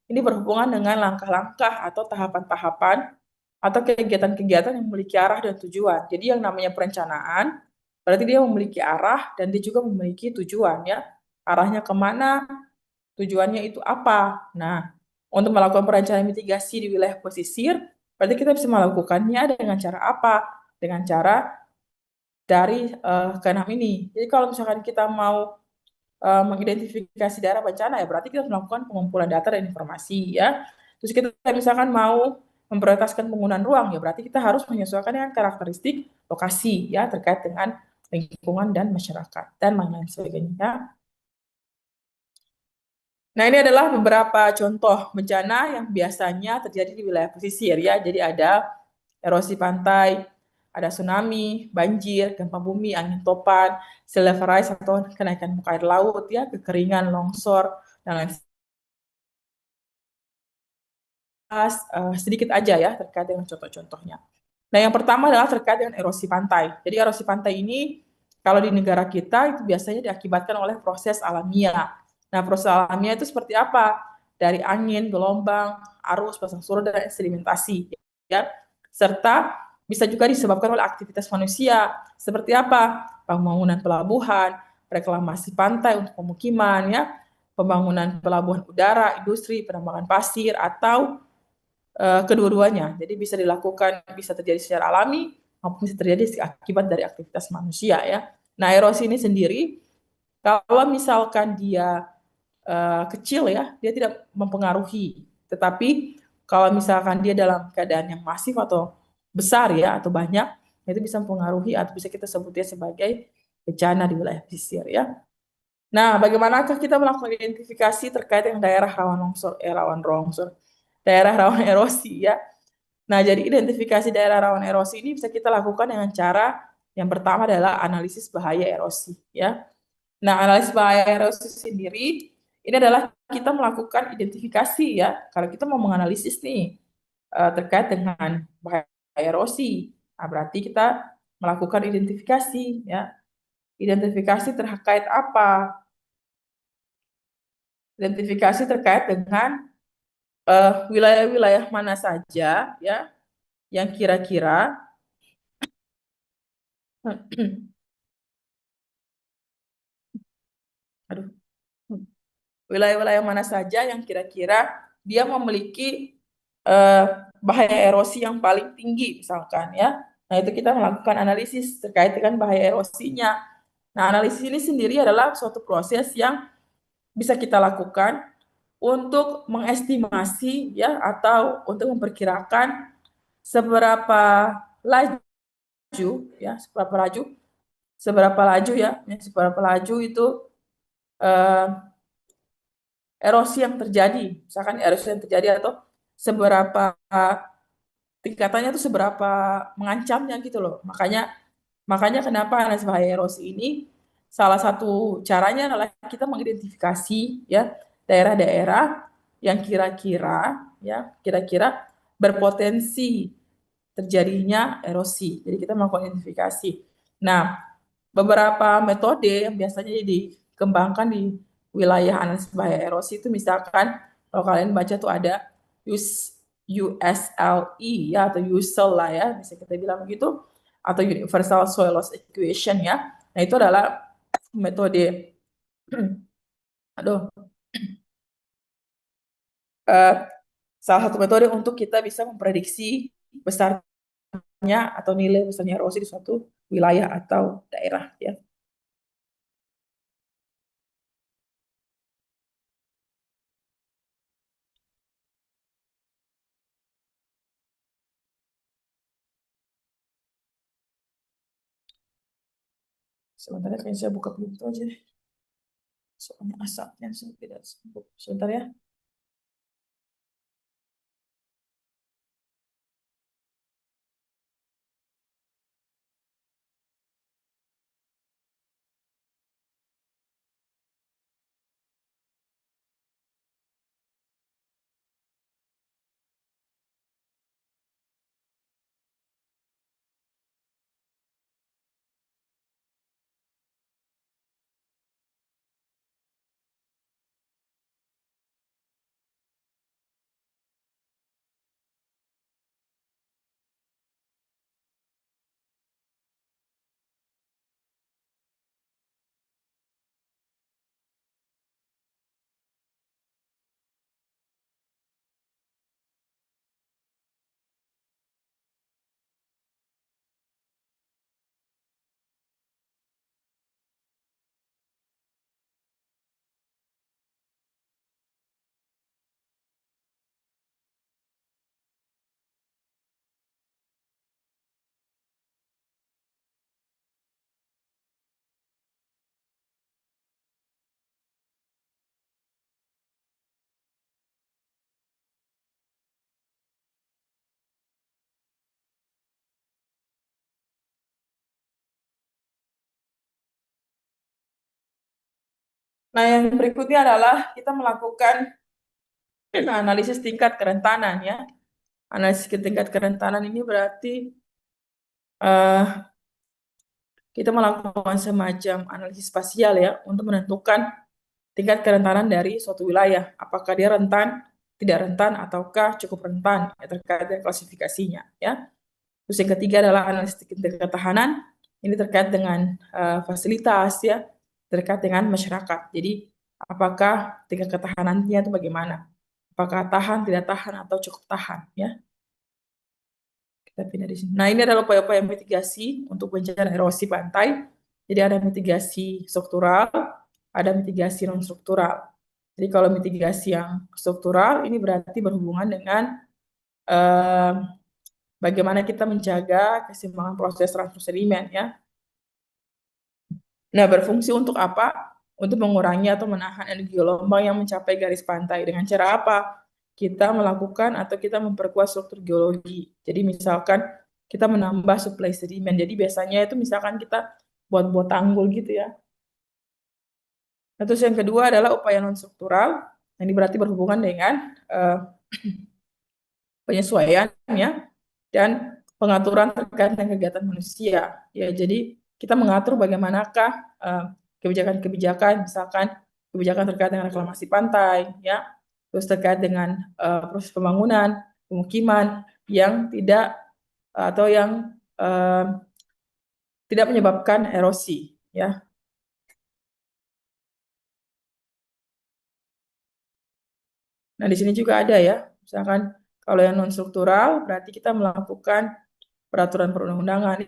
ini berhubungan dengan langkah-langkah atau tahapan-tahapan atau kegiatan-kegiatan yang memiliki arah dan tujuan. Jadi yang namanya perencanaan berarti dia memiliki arah dan dia juga memiliki tujuan ya. Arahnya kemana, tujuannya itu apa. Nah, untuk melakukan perencanaan mitigasi di wilayah pesisir, berarti kita bisa melakukannya dengan cara apa? Dengan cara dari keenam ini. Jadi kalau misalkan kita mau mengidentifikasi daerah bencana ya berarti kita harus melakukan pengumpulan data dan informasi ya. Terus kita misalkan mau memprioritaskan penggunaan ruang ya berarti kita harus menyesuaikan dengan karakteristik lokasi ya terkait dengan lingkungan dan masyarakat dan lain-lain sebagainya. Nah, ini adalah beberapa contoh bencana yang biasanya terjadi di wilayah pesisir ya. Jadi ada erosi pantai, ada tsunami, banjir, gempa bumi, angin topan, sea level rise atau kenaikan muka air laut ya, kekeringan, longsor, dan lain sedikit aja ya terkait dengan contoh-contohnya. Nah, yang pertama adalah terkait dengan erosi pantai. Jadi erosi pantai ini kalau di negara kita itu biasanya diakibatkan oleh proses alamiah. Nah, proses alamiah itu seperti apa? Dari angin, gelombang, arus, pasang surut, dan sedimentasi. Ya. Serta bisa juga disebabkan oleh aktivitas manusia. Seperti apa? Pembangunan pelabuhan, reklamasi pantai untuk pemukiman, ya, pembangunan pelabuhan udara, industri, penambangan pasir, atau kedua-duanya. Jadi bisa dilakukan, bisa terjadi secara alami maupun bisa terjadi akibat dari aktivitas manusia ya. Nah, erosi ini sendiri kalau misalkan dia kecil ya, dia tidak mempengaruhi. Tetapi kalau misalkan dia dalam keadaan yang masif atau besar ya atau banyak, itu bisa mempengaruhi atau bisa kita sebutnya sebagai bencana di wilayah pesisir ya. Nah, bagaimanakah kita melakukan identifikasi terkait dengan daerah rawan longsor, daerah rawan erosi ya? Nah, jadi identifikasi daerah rawan erosi ini bisa kita lakukan dengan cara yang pertama adalah analisis bahaya erosi, ya. Nah, analisis bahaya erosi sendiri ini adalah kita melakukan identifikasi ya. Kalau kita mau menganalisis nih terkait dengan bahaya erosi, nah berarti kita melakukan identifikasi ya. Identifikasi terkait apa? Identifikasi terkait dengan wilayah-wilayah mana saja ya yang kira-kira aduh, wilayah-wilayah mana saja yang kira-kira dia memiliki eh, bahaya erosi yang paling tinggi misalkan ya. Nah, itu kita melakukan analisis terkait dengan bahaya erosinya. Nah, analisis ini sendiri adalah suatu proses yang bisa kita lakukan untuk mengestimasi ya atau untuk memperkirakan seberapa laju seberapa laju seberapa laju itu eh, erosi yang terjadi, misalkan erosi yang terjadi atau seberapa tingkatannya itu seberapa mengancamnya gitu loh. Makanya makanya kenapa analisis bahaya erosi ini salah satu caranya adalah kita mengidentifikasi ya daerah-daerah yang kira-kira berpotensi terjadinya erosi. Jadi kita melakukan identifikasi. Nah, beberapa metode yang biasanya dikembangkan di wilayah analisis bahaya erosi itu misalkan kalau kalian baca tuh ada USLE ya atau USL lah ya, bisa kita bilang begitu, atau Universal Soil Loss Equation ya. Nah, itu adalah metode aduh eh, salah satu metode untuk kita bisa memprediksi besarnya atau nilai besarnya erosi di suatu wilayah atau daerah ya. Sebentar ya, kayaknya saya buka pintu aja deh. Soalnya asapnya saya tidak sanggup. Sebentar ya. Nah, yang berikutnya adalah kita melakukan analisis tingkat kerentanan ya. Analisis tingkat kerentanan ini berarti eh, kita melakukan semacam analisis spasial ya untuk menentukan tingkat kerentanan dari suatu wilayah. Apakah dia rentan, tidak rentan, ataukah cukup rentan ya, terkait dengan klasifikasinya ya. Terus yang ketiga adalah analisis tingkat ketahanan. Ini terkait dengan fasilitas ya, terkait dengan masyarakat. Jadi apakah tingkat ketahanannya itu bagaimana? Apakah tahan, tidak tahan, atau cukup tahan ya? Kita pindah di sini. Nah, ini adalah upaya-upaya mitigasi untuk bencana erosi pantai. Jadi ada mitigasi struktural, ada mitigasi non struktural. Jadi kalau mitigasi yang struktural ini berarti berhubungan dengan eh, bagaimana kita menjaga keseimbangan proses transfer sedimen ya. Nah, berfungsi untuk apa? Untuk mengurangi atau menahan energi gelombang yang mencapai garis pantai. Dengan cara apa? Kita melakukan atau kita memperkuat struktur geologi. Jadi misalkan kita menambah suplai sedimen. Jadi biasanya itu misalkan kita buat-buat tanggul gitu ya. Nah, terus yang kedua adalah upaya non struktural. Ini berarti berhubungan dengan penyesuaian ya dan pengaturan terkait dengan kegiatan manusia. Ya, jadi kita mengatur bagaimanakah kebijakan-kebijakan, misalkan kebijakan terkait dengan reklamasi pantai, ya, terus terkait dengan proses pembangunan, pemukiman yang tidak atau yang tidak menyebabkan erosi, ya. Nah, di sini juga ada ya, misalkan kalau yang non struktural berarti kita melakukan peraturan perundang-undangan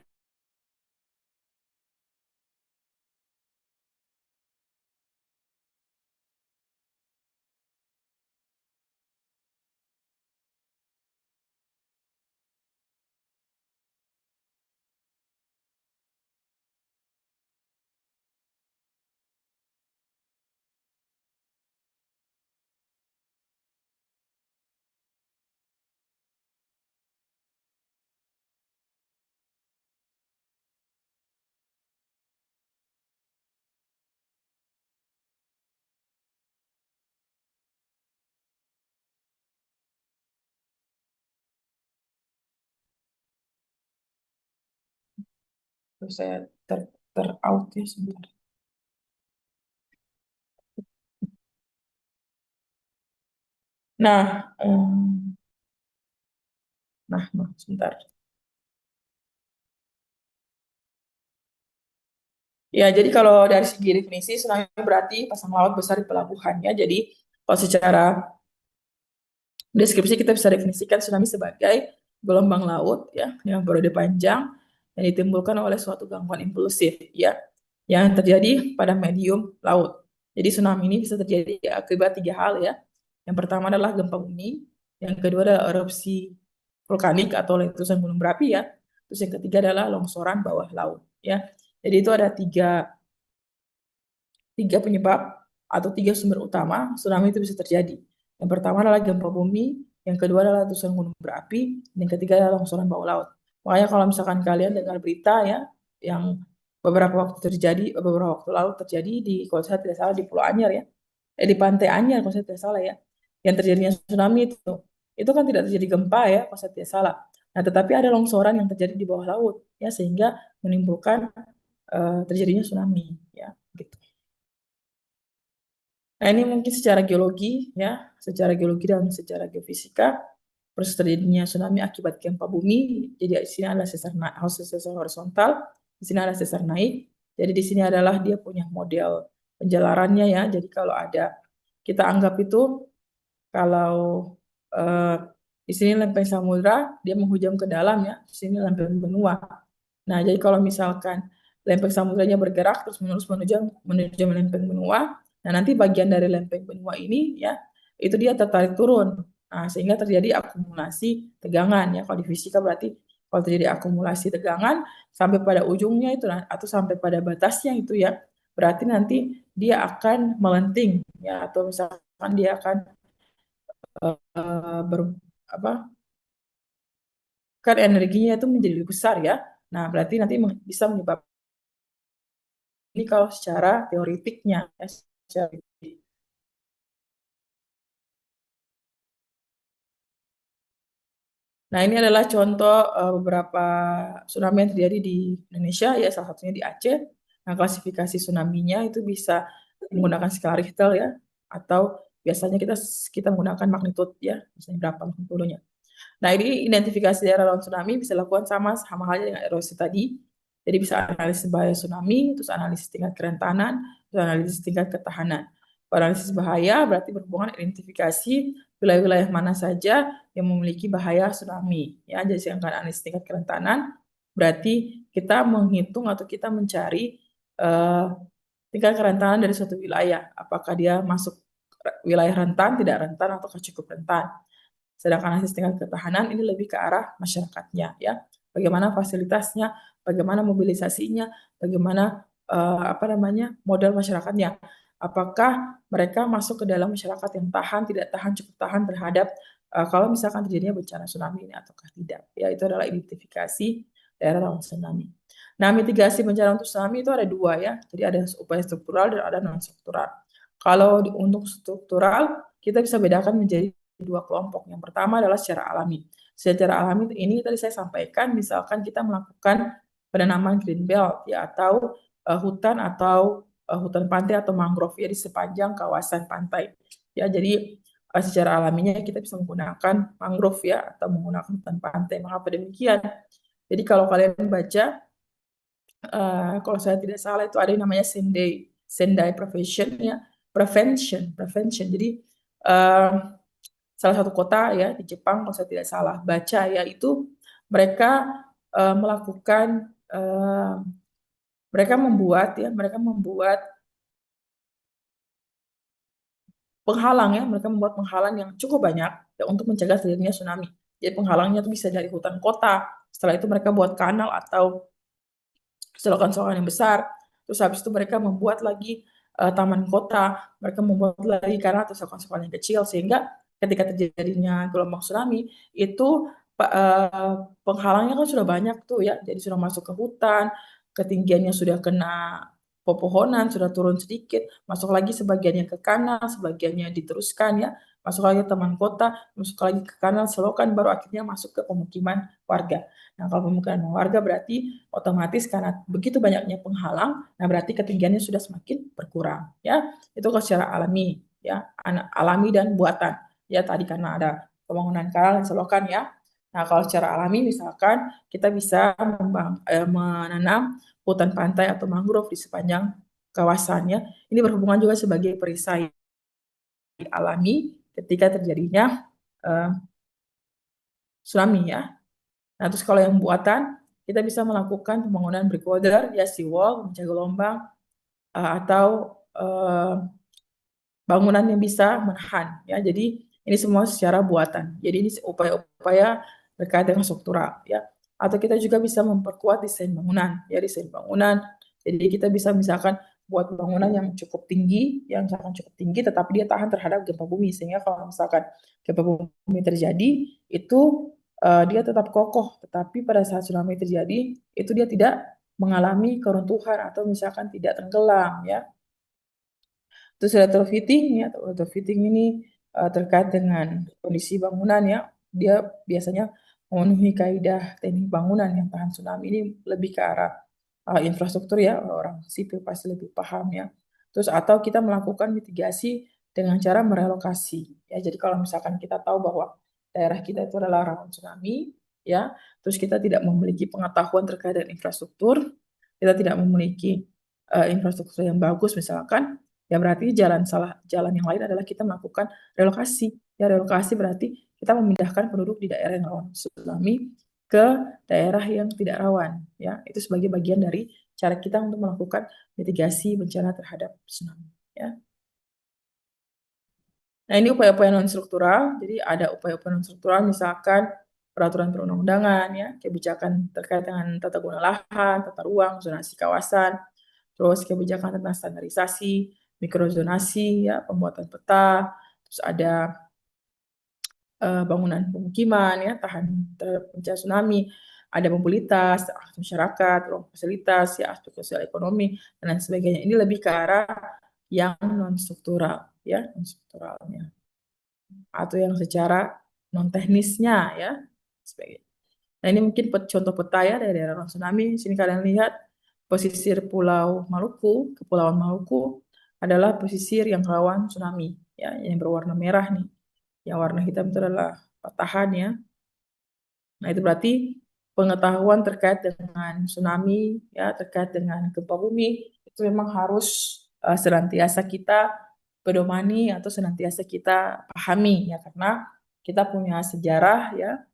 Terus saya ter out ya sebentar. Nah, sebentar. Ya, jadi kalau dari segi definisi tsunami berarti pasang laut besar di pelabuhan ya. Jadi kalau secara deskripsi kita bisa definisikan tsunami sebagai gelombang laut ya yang periode panjang yang ditimbulkan oleh suatu gangguan impulsif ya yang terjadi pada medium laut. Jadi tsunami ini bisa terjadi akibat tiga hal ya. Yang pertama adalah gempa bumi, yang kedua adalah erupsi vulkanik atau letusan gunung berapi ya. Terus yang ketiga adalah longsoran bawah laut ya. Jadi itu ada tiga penyebab atau tiga sumber utama tsunami itu bisa terjadi. Yang pertama adalah gempa bumi, yang kedua adalah letusan gunung berapi, dan yang ketiga adalah longsoran bawah laut. Makanya kalau misalkan kalian dengar berita ya, yang beberapa waktu lalu terjadi di, kalau saya tidak salah di Pulau Anyar ya, di Pantai Anyar kalau saya tidak salah ya, yang terjadinya tsunami itu kan tidak terjadi gempa ya, kalau saya tidak salah. Nah, tetapi ada longsoran yang terjadi di bawah laut ya, sehingga menimbulkan terjadinya tsunami ya, gitu. Nah, ini mungkin secara geologi ya, secara geologi dan secara geofisika, proses terjadinya tsunami akibat gempa bumi. Jadi di sini adalah sesar horizontal, di sini adalah sesar naik. Jadi di sini adalah dia punya model penjalarannya ya. Jadi kalau ada, kita anggap itu kalau eh, di sini lempeng samudra dia menghujam ke dalam ya, di sini lempeng benua. Nah, jadi kalau misalkan lempeng samudranya bergerak terus menerus menuju menuju lempeng benua, nah nanti bagian dari lempeng benua ini ya itu dia tertarik turun. Nah, sehingga terjadi akumulasi tegangan ya. Kalau di fisika berarti kalau terjadi akumulasi tegangan sampai pada ujungnya itu atau sampai pada batasnya itu ya, berarti nanti dia akan melenting ya, atau misalkan dia akan ber, apa kan energinya itu menjadi lebih besar ya. Nah, berarti nanti bisa menyebabkan ini kalau secara teoritiknya ya, secara Nah, ini adalah contoh beberapa tsunami yang terjadi di Indonesia, ya salah satunya di Aceh. Nah, klasifikasi tsunami-nya itu bisa menggunakan skala Richter ya, atau biasanya kita kita menggunakan magnitude ya, misalnya berapa magnitudonya. Nah, ini identifikasi daerah rawan tsunami bisa dilakukan sama halnya dengan erosi tadi. Jadi bisa analisis bahaya tsunami, terus analisis tingkat kerentanan, terus analisis tingkat ketahanan. Analisis bahaya berarti berhubungan identifikasi wilayah-wilayah mana saja yang memiliki bahaya tsunami. Ya, jadi sedangkan analisis tingkat kerentanan berarti kita menghitung atau kita mencari eh, tingkat kerentanan dari suatu wilayah. Apakah dia masuk wilayah rentan, tidak rentan, atau cukup rentan. Sedangkan asas tingkat ketahanan ini lebih ke arah masyarakatnya ya. Bagaimana fasilitasnya, bagaimana mobilisasinya, bagaimana apa namanya modal masyarakatnya. Apakah mereka masuk ke dalam masyarakat yang tahan, tidak tahan, cukup tahan terhadap kalau misalkan terjadinya bencana tsunami ini ataukah tidak. Ya, itu adalah identifikasi daerah rawan tsunami. Nah, mitigasi bencana untuk tsunami itu ada dua ya. Jadi ada upaya struktural dan ada non struktural. Kalau untuk struktural, kita bisa bedakan menjadi dua kelompok. Yang pertama adalah secara alami. Secara alami ini tadi saya sampaikan, misalkan kita melakukan penanaman green belt ya, atau hutan atau hutan pantai atau mangrove ya di sepanjang kawasan pantai. Ya, jadi secara alaminya kita bisa menggunakan mangrove ya atau menggunakan hutan pantai. Mengapa demikian? Jadi kalau kalian baca, kalau saya tidak salah itu ada yang namanya Sendai Prevention. Jadi uh, salah satu kota ya di Jepang kalau saya tidak salah baca ya itu mereka melakukan mereka membuat penghalang ya, mereka membuat penghalang yang cukup banyak ya, untuk mencegah terjadinya tsunami. Jadi penghalangnya itu bisa dari hutan kota, setelah itu mereka buat kanal atau selokan-selokan yang besar. Terus habis itu mereka membuat lagi taman kota, mereka membuat lagi kanal atau selokan-selokan yang kecil sehingga ketika terjadinya gelombang tsunami itu penghalangnya kan sudah banyak tuh ya, jadi sudah masuk ke hutan, ketinggiannya sudah kena pepohonan, sudah turun sedikit, masuk lagi sebagiannya ke kanal, sebagiannya diteruskan ya. masuk lagi ke taman kota, masuk lagi ke kanal selokan, baru akhirnya masuk ke pemukiman warga. Nah, kalau pemukiman warga berarti otomatis karena begitu banyaknya penghalang, nah berarti ketinggiannya sudah semakin berkurang, ya. Itu kalau secara alami, ya, alami dan buatan. Ya, tadi karena ada pembangunan kanal dan selokan, ya. Nah, kalau secara alami misalkan kita bisa menanam hutan pantai atau mangrove di sepanjang kawasannya. Ini berhubungan juga sebagai perisai alami ketika terjadinya uh, tsunami, ya. Nah, terus kalau yang buatan, kita bisa melakukan pembangunan breakwater, ya, seawall, menjaga gelombang, atau uh, bangunan yang bisa menahan, ya. Jadi ini semua secara buatan. Jadi ini upaya-upaya terkait dengan struktural, ya. Atau kita juga bisa memperkuat desain bangunan, ya, desain bangunan. Jadi kita bisa misalkan buat bangunan yang cukup tinggi, tetapi dia tahan terhadap gempa bumi, sehingga kalau misalkan gempa bumi terjadi itu dia tetap kokoh, tetapi pada saat tsunami terjadi itu dia tidak mengalami keruntuhan atau misalkan tidak tenggelam, ya. Terus retrofitting, ya, retrofitting ini terkait dengan kondisi bangunan, ya. Dia biasanya memenuhi kaidah teknik bangunan yang tahan tsunami. Ini lebih ke arah infrastruktur, ya, orang sipil pasti lebih paham, ya. Terus atau kita melakukan mitigasi dengan cara merelokasi, ya. Jadi kalau misalkan kita tahu bahwa daerah kita itu adalah rawan tsunami, ya, terus kita tidak memiliki pengetahuan terkait dengan infrastruktur, kita tidak memiliki infrastruktur yang bagus misalkan, ya berarti jalan yang lain adalah kita melakukan relokasi. Ya, relokasi berarti kita memindahkan penduduk di daerah yang rawan tsunami ke daerah yang tidak rawan, ya. Itu sebagai bagian dari cara kita untuk melakukan mitigasi bencana terhadap tsunami, ya. Nah, ini upaya-upaya non struktural. Jadi ada upaya-upaya non struktural misalkan peraturan perundang-undangan, ya, kebijakan terkait dengan tata guna lahan, tata ruang, zonasi kawasan, terus kebijakan tentang standarisasi, mikrozonasi, ya, pembuatan peta, terus ada bangunan pemukiman, ya, tahan terhadap bencana tsunami, ada mobilitas, akses masyarakat, ruang fasilitas, ya, aspek sosial ekonomi, dan lain sebagainya. Ini lebih ke arah yang non struktural, ya, non strukturalnya, atau yang secara non teknisnya, ya, sebagainya. Nah, ini mungkin contoh peta, ya, dari daerah rawan tsunami. Sini kalian lihat pesisir Pulau Maluku, Kepulauan Maluku adalah pesisir yang rawan tsunami, ya, yang berwarna merah nih. Yang warna hitam itu adalah patahan, ya. Nah, itu berarti pengetahuan terkait dengan tsunami, ya, terkait dengan gempa bumi itu memang harus senantiasa kita pedomani atau senantiasa kita pahami, ya, karena kita punya sejarah, ya,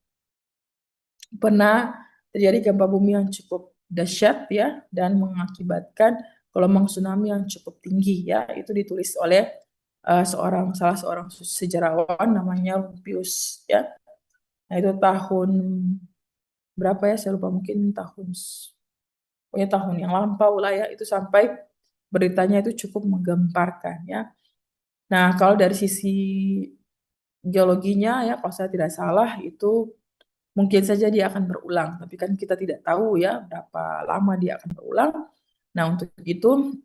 pernah terjadi gempa bumi yang cukup dahsyat, ya, dan mengakibatkan gelombang tsunami yang cukup tinggi, ya. Itu ditulis oleh salah seorang sejarawan namanya Rumpius, ya. Nah, itu tahun berapa, ya, saya lupa, mungkin pokoknya tahun yang lampau lah, ya, itu sampai beritanya itu cukup menggemparkan, ya. Nah, kalau dari sisi geologinya, ya, kalau saya tidak salah itu mungkin saja dia akan berulang, tapi kan kita tidak tahu, ya, berapa lama dia akan berulang. Nah, untuk itu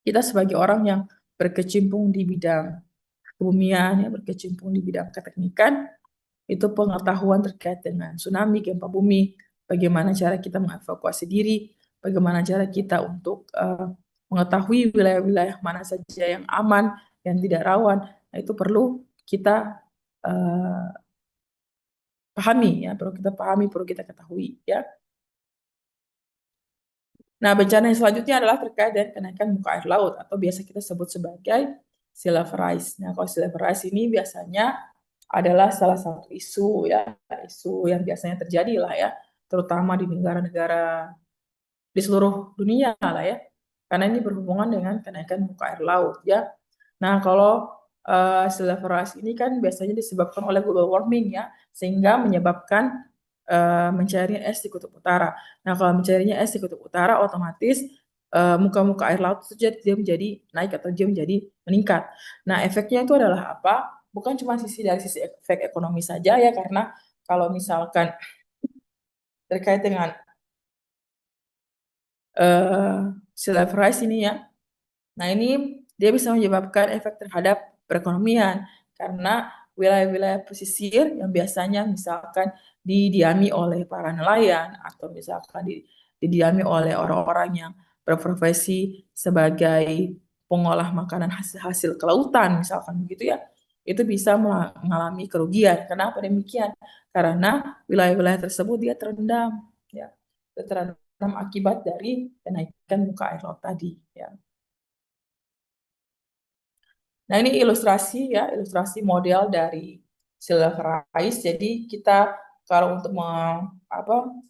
kita sebagai orang yang berkecimpung di bidang kebumian, ya, berkecimpung di bidang keteknikan, itu pengetahuan terkait dengan tsunami, gempa bumi, bagaimana cara kita mengevakuasi diri, bagaimana cara kita untuk mengetahui wilayah-wilayah mana saja yang aman, yang tidak rawan. Nah, itu perlu kita uh, pahami, ya, perlu kita pahami, perlu kita ketahui, ya. Nah, bencana yang selanjutnya adalah terkait dengan kenaikan muka air laut atau biasa kita sebut sebagai sea level rise. Nah, kalau sea level rise ini biasanya adalah salah satu isu, ya, isu yang biasanya terjadi lah, ya, terutama di negara-negara di seluruh dunia lah, ya, karena ini berhubungan dengan kenaikan muka air laut, ya. Nah, kalau sea level rise ini kan biasanya disebabkan oleh global warming, ya, sehingga menyebabkan mencarinya es di kutub utara. Nah, kalau mencarinya es di kutub utara, otomatis muka-muka air laut itu dia menjadi naik atau dia menjadi meningkat. Nah, efeknya itu adalah apa? Bukan cuma dari sisi efek ekonomi saja, ya, karena kalau misalkan terkait dengan sea level rise ini, ya. Nah, ini dia bisa menyebabkan efek terhadap perekonomian karena wilayah-wilayah pesisir yang biasanya misalkan didiami oleh para nelayan atau misalkan didiami oleh orang-orang yang berprofesi sebagai pengolah makanan hasil-hasil kelautan misalkan begitu ya, itu bisa mengalami kerugian. Kenapa demikian? Karena wilayah-wilayah tersebut dia terendam ya, terendam akibat dari kenaikan muka air laut tadi ya. Nah, ini ilustrasi ya, ilustrasi model dari silver rice. Jadi kita kalau untuk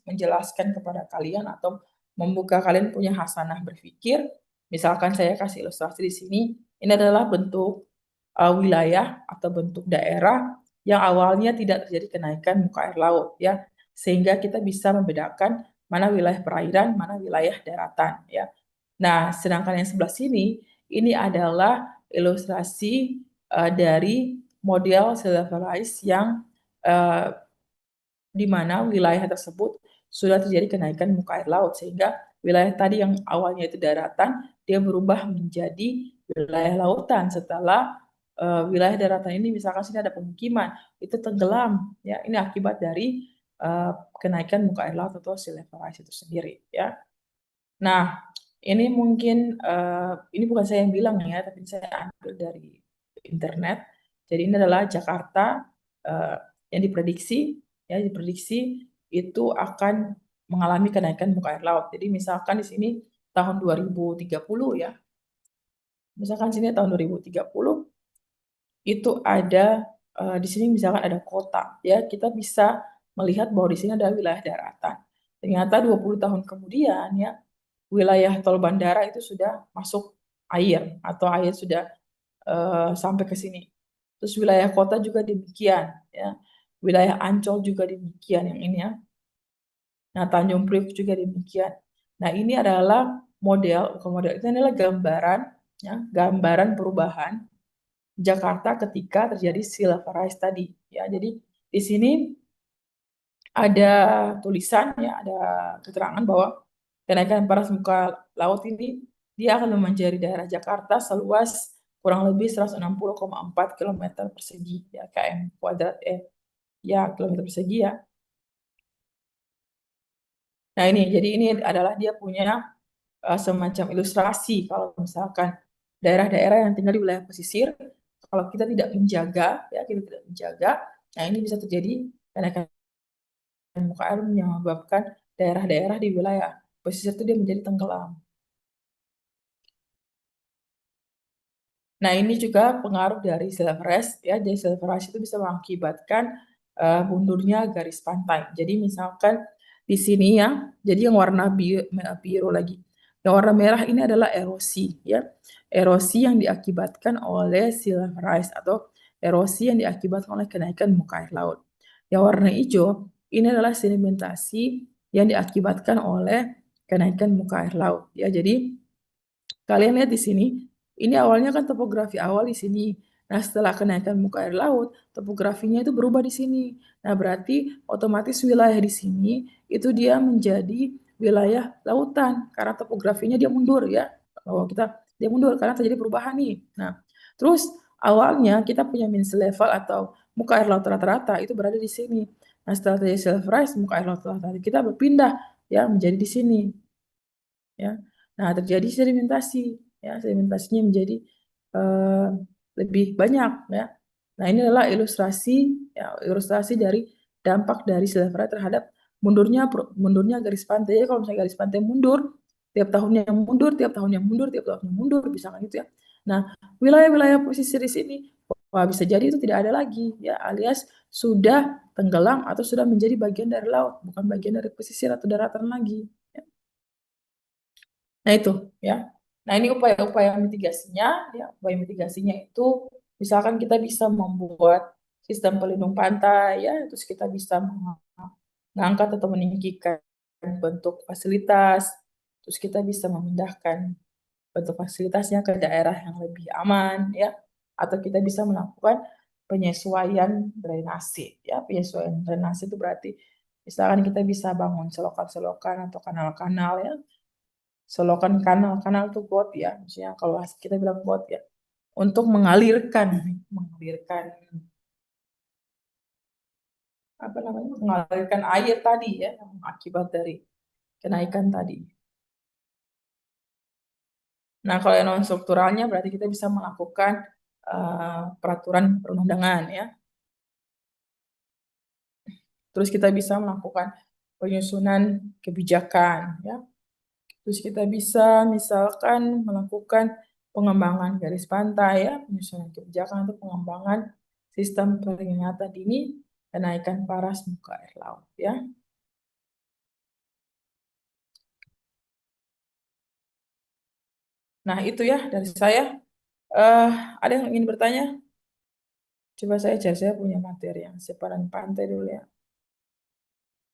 menjelaskan kepada kalian atau membuka kalian punya hasanah berpikir, misalkan saya kasih ilustrasi di sini, ini adalah bentuk wilayah atau bentuk daerah yang awalnya tidak terjadi kenaikan muka air laut ya, sehingga kita bisa membedakan mana wilayah perairan, mana wilayah daratan ya. Nah, sedangkan yang sebelah sini ini adalah ilustrasi dari model sea level rise yang uh, di mana wilayah tersebut sudah terjadi kenaikan muka air laut sehingga wilayah tadi yang awalnya itu daratan dia berubah menjadi wilayah lautan setelah wilayah daratan ini misalkan sini ada pemukiman itu tenggelam ya ini akibat dari kenaikan muka air laut atau sea level rise itu sendiri ya. Nah, ini mungkin ini bukan saya yang bilang ya, tapi saya ambil dari internet. Jadi ini adalah Jakarta eh, yang diprediksi itu akan mengalami kenaikan muka air laut. Jadi misalkan di sini tahun 2030 ya, misalkan sini tahun 2030 itu ada di sini misalkan ada kota ya, kita bisa melihat bahwa di sini ada wilayah daratan. Ternyata 20 tahun kemudian ya wilayah tol bandara itu sudah masuk air atau air sudah sampai ke sini. Terus wilayah kota juga demikian, ya. Wilayah Ancol juga demikian yang ini ya. Nah, Tanjung Priok juga demikian. Nah, ini adalah bukan model, itu adalah gambaran, ya, gambaran perubahan Jakarta ketika terjadi sea level rise tadi, ya. Jadi di sini ada tulisan ya, ada keterangan bahwa kenaikan paras muka laut ini dia akan memanjari daerah Jakarta seluas kurang lebih 160,4 km persegi ya km kuadrat ya kilometer persegi ya. Nah ini jadi ini adalah dia punya semacam ilustrasi kalau misalkan daerah-daerah yang tinggal di wilayah pesisir kalau kita tidak menjaga ya kita tidak menjaga, nah ini bisa terjadi kenaikan muka air menyebabkan daerah-daerah di wilayah pesisir itu dia menjadi tenggelam. Nah, ini juga pengaruh dari silveres ya. Jadi silveres itu bisa mengakibatkan mundurnya garis pantai. Jadi misalkan di sini ya, jadi yang warna biru lagi. Yang warna merah ini adalah erosi ya. Erosi yang diakibatkan oleh silveres atau erosi yang diakibatkan oleh kenaikan muka air laut. Yang warna hijau ini adalah sedimentasi yang diakibatkan oleh kenaikan muka air laut ya. Jadi kalian lihat di sini, ini awalnya kan topografi awal di sini. Nah, setelah kenaikan muka air laut, topografinya itu berubah di sini. Nah, berarti otomatis wilayah di sini itu dia menjadi wilayah lautan karena topografinya dia mundur ya. Kalau kita dia mundur karena terjadi perubahan nih. Nah, terus awalnya kita punya mean sea level atau muka air laut rata-rata itu berada di sini. Nah, setelah terjadi sea level rise, muka air laut rata-rata kita berpindah ya menjadi di sini ya. Nah, terjadi sedimentasi ya, sedimentasinya menjadi eh, lebih banyak ya. Nah, ini adalah ilustrasi ya, ilustrasi dari dampak dari silver terhadap mundurnya garis pantai. Jadi kalau misalnya garis pantai mundur, tiap tahunnya mundur, tiap tahunnya mundur, tiap tahunnya mundur, misalkan gitu ya. Nah, wilayah-wilayah pesisir di sini wah bisa jadi itu tidak ada lagi ya, alias sudah tenggelam atau sudah menjadi bagian dari laut, bukan bagian dari pesisir atau daratan lagi. Ya. Nah itu ya. Nah ini upaya-upaya mitigasinya, ya upaya mitigasinya itu misalkan kita bisa membuat sistem pelindung pantai, ya terus kita bisa mengangkat atau meninggikan bentuk fasilitas, terus kita bisa memindahkan bentuk fasilitasnya ke daerah yang lebih aman, ya atau kita bisa melakukan penyesuaian drainase, ya penyesuaian drainase itu berarti misalkan kita bisa bangun selokan-selokan atau kanal-kanal ya selokan kanal, kanal tuh got ya, maksudnya kalau kita bilang got ya. untuk mengalirkan apa namanya, mengalirkan air tadi ya, yang akibat dari kenaikan tadi. Nah, kalau yang non strukturalnya berarti kita bisa melakukan peraturan perundangan ya. Terus kita bisa melakukan penyusunan kebijakan ya. Terus kita bisa misalkan melakukan pengembangan garis pantai ya, penyusunan kebijakan untuk pengembangan sistem peringatan dini kenaikan paras muka air laut ya. Nah, itu ya dari saya. Eh, ada yang ingin bertanya? Coba saya cari, saya punya materi yang sepadan pantai dulu ya.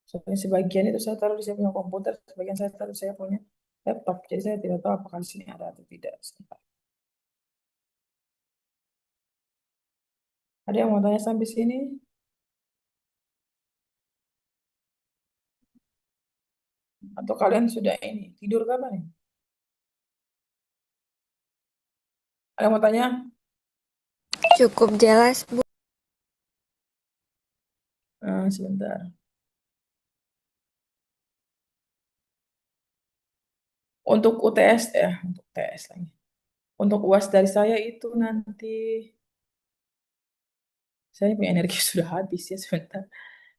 Soalnya sebagian itu saya taruh di saya punya komputer, sebagian saya taruh saya punya laptop. Jadi saya tidak tahu apakah di sini ada atau tidak. Sebentar. Ada yang mau tanya sampai sini? Atau kalian sudah ini tidur kapan nih? Ada yang mau tanya? Cukup jelas, Bu. Sebentar. Untuk UTS ya, untuk UTS lagi. Untuk UAS dari saya itu nanti saya punya energi sudah habis ya sebentar.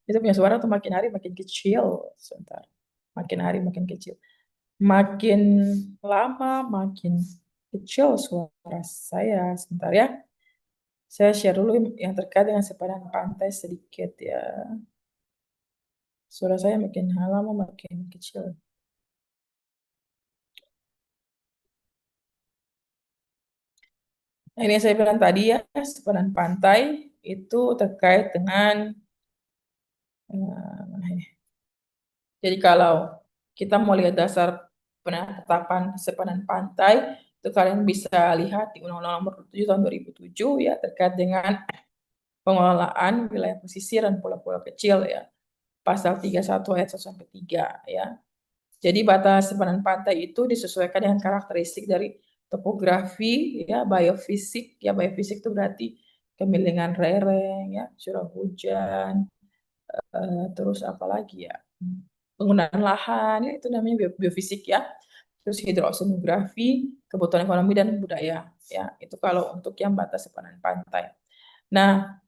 Kita punya suara tuh makin hari makin kecil sebentar. Makin hari makin kecil. Makin lama makin kecil suara saya sebentar ya. Saya share dulu yang terkait dengan sepadan pantai sedikit ya. Suara saya makin lama makin kecil. Nah, ini yang saya bilang tadi ya, sepadan pantai itu terkait dengan mana ini? Jadi kalau kita mau lihat dasar penetapan sepadan pantai, itu kalian bisa lihat di Undang-Undang Nomor 7 Tahun 2007 ya terkait dengan pengelolaan wilayah pesisir dan pulau-pulau kecil ya. Pasal 31 ayat 1 sampai 3 ya. Jadi batas sepadan pantai itu disesuaikan dengan karakteristik dari topografi ya, biofisik ya, biofisik itu berarti kemiringan lereng ya, curah hujan, terus apa lagi ya, penggunaan lahan ya, itu namanya biofisik ya, terus hidrosonografi, kebutuhan ekonomi dan budaya ya, itu kalau untuk yang batas sepadan pantai. Nah,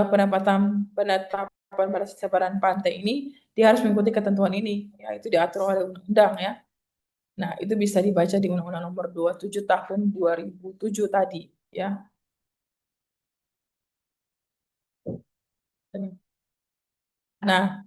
penetapan batas sepadan pantai ini dia harus mengikuti ketentuan ini ya, itu diatur oleh undang-undang ya. Nah, itu bisa dibaca di Undang-Undang Nomor 27 Tahun 2007 tadi ya. Nah,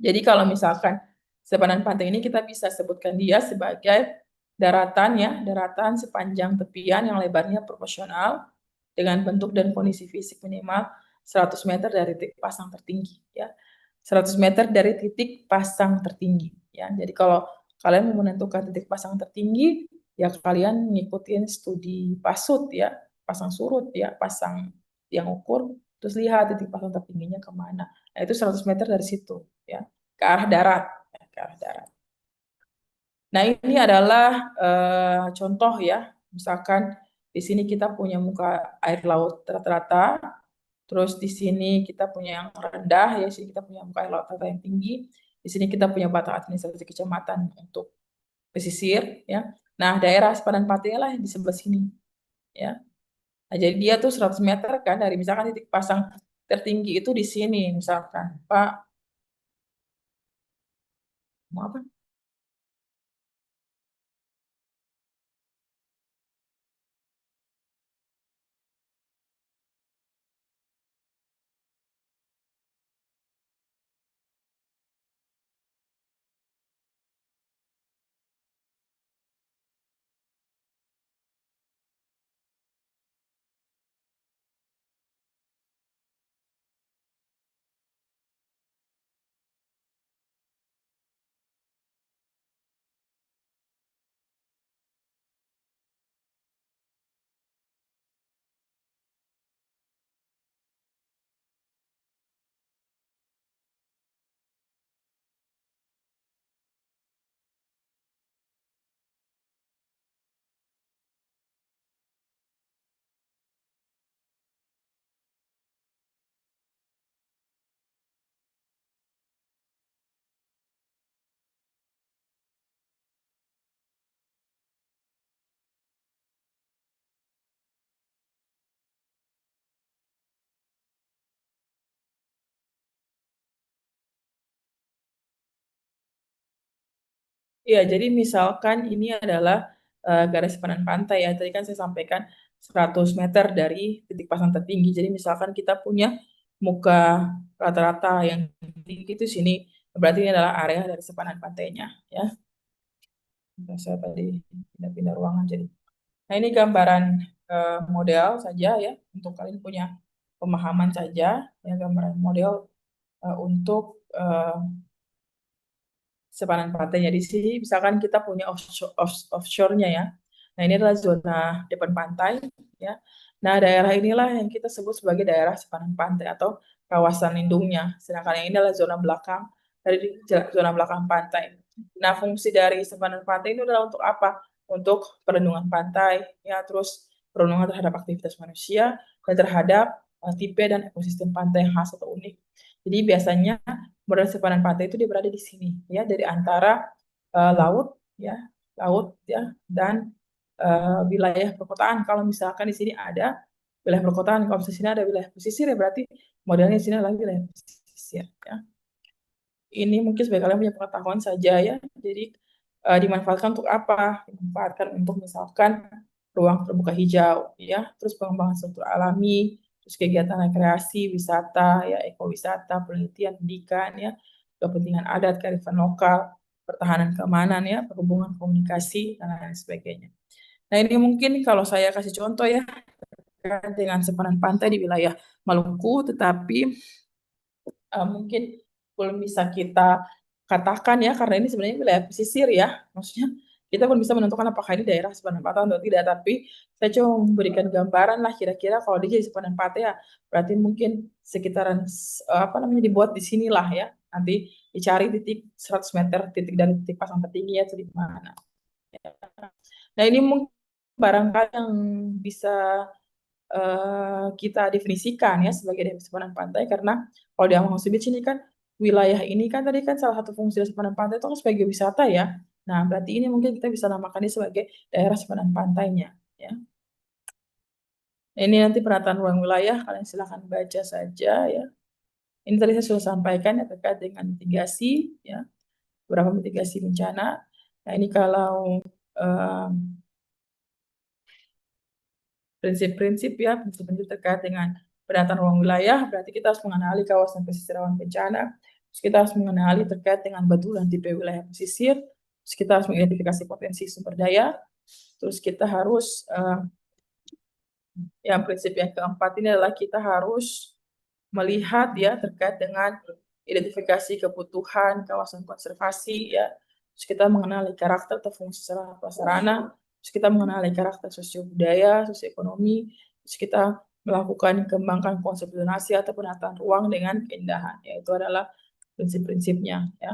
jadi kalau misalkan sepadan pantai ini kita bisa sebutkan dia sebagai daratan ya, daratan sepanjang tepian yang lebarnya proporsional dengan bentuk dan kondisi fisik minimal 100 meter dari titik pasang tertinggi ya. 100 meter dari titik pasang tertinggi ya. Jadi kalau kalian mau menentukan titik pasang tertinggi ya kalian ngikutin studi pasut ya, pasang surut ya, pasang yang ukur terus lihat titik pasang tertingginya kemana. Nah, itu 100 meter dari situ ya, ke arah darat ya, ke arah darat. Nah, ini adalah contoh ya. Misalkan di sini kita punya muka air laut rata-rata, terus di sini kita punya yang rendah, ya di sini kita punya muka air laut rata yang tinggi. Di sini kita punya batas administrasi kecamatan untuk pesisir, ya. Nah, daerah sepadan pantai lah yang di sebelah sini, ya. Nah, jadi dia tuh 100 meter kan dari misalkan titik pasang tertinggi itu di sini, misalkan, Pak, mau apa? Iya, jadi misalkan ini adalah garis sepadan pantai ya. Tadi kan saya sampaikan 100 meter dari titik pasang tertinggi. Jadi misalkan kita punya muka rata-rata yang tinggi itu sini, berarti ini adalah area dari sepadan pantainya ya. Saya tadi pindah-pindah ruangan jadi. Nah, ini gambaran model saja ya, untuk kalian punya pemahaman saja ya, gambaran model untuk sepadan pantainya. Di sini misalkan kita punya offshore-nya ya. Nah, ini adalah zona depan pantai ya. Nah, daerah inilah yang kita sebut sebagai daerah sepadan pantai atau kawasan lindungnya. Sedangkan yang ini adalah zona belakang dari zona belakang pantai. Nah, fungsi dari sepadan pantai ini adalah untuk apa? Untuk perlindungan pantai ya, terus perlindungan terhadap aktivitas manusia dan terhadap tipe dan ekosistem pantai yang khas atau unik. Jadi biasanya model sepadan pantai itu dia berada di sini ya, dari antara laut ya, dan wilayah perkotaan. Kalau misalkan di sini ada wilayah perkotaan, kalau di sini ada wilayah pesisir ya berarti modelnya di sini adalah wilayah pesisir ya. Ini mungkin sebagai kalian punya pengetahuan saja ya. Jadi dimanfaatkan untuk apa? Dimanfaatkan untuk misalkan ruang terbuka hijau ya, terus pengembangan struktur alami, terus kegiatan rekreasi, wisata ya, ekowisata, penelitian, pendidikan ya, kepentingan adat, kearifan lokal, pertahanan keamanan ya, perhubungan komunikasi dan lain sebagainya. Nah, ini mungkin kalau saya kasih contoh ya dengan sepadan pantai di wilayah Maluku, tetapi mungkin belum bisa kita katakan ya, karena ini sebenarnya wilayah pesisir ya. Maksudnya kita belum bisa menentukan apakah ini daerah sepadan pantai atau tidak, tapi saya cuma memberikan gambaran lah kira-kira kalau dia jadi sepadan pantai ya, berarti mungkin sekitaran apa namanya dibuat di sinilah ya. Nanti dicari titik 100 meter titik dari titik pasang tertinggi ya, itu di mana. Nah, ini mungkin barangkali yang bisa kita definisikan ya sebagai daerah sepadan pantai, karena kalau di Amang Beach ini kan wilayah ini kan tadi kan salah satu fungsi dari sepadan pantai itu kan sebagai wisata ya. Nah, berarti ini mungkin kita bisa namakannya sebagai daerah sepadan pantainya ya. Ini nanti penataan ruang wilayah, kalian silahkan baca saja ya. Ini tadi saya sudah sampaikan ya terkait dengan mitigasi ya, beberapa mitigasi bencana. Nah, ini kalau prinsip-prinsip ya, prinsip-prinsip terkait dengan penataan ruang wilayah, berarti kita harus mengenali kawasan pesisir rawan bencana, terus kita harus mengenali terkait dengan batu dan tipe wilayah pesisir, terus kita harus mengidentifikasi potensi sumber daya, terus kita harus yang prinsip yang keempat ini adalah kita harus melihat ya terkait dengan identifikasi kebutuhan kawasan konservasi ya. Terus kita mengenali karakter atau fungsi sarana prasarana, terus kita mengenali karakter sosio-budaya, sosioekonomi, terus kita melakukan kembangkan konsep zonasi atau penataan ruang dengan keindahan. Ya, itu adalah prinsip-prinsipnya ya.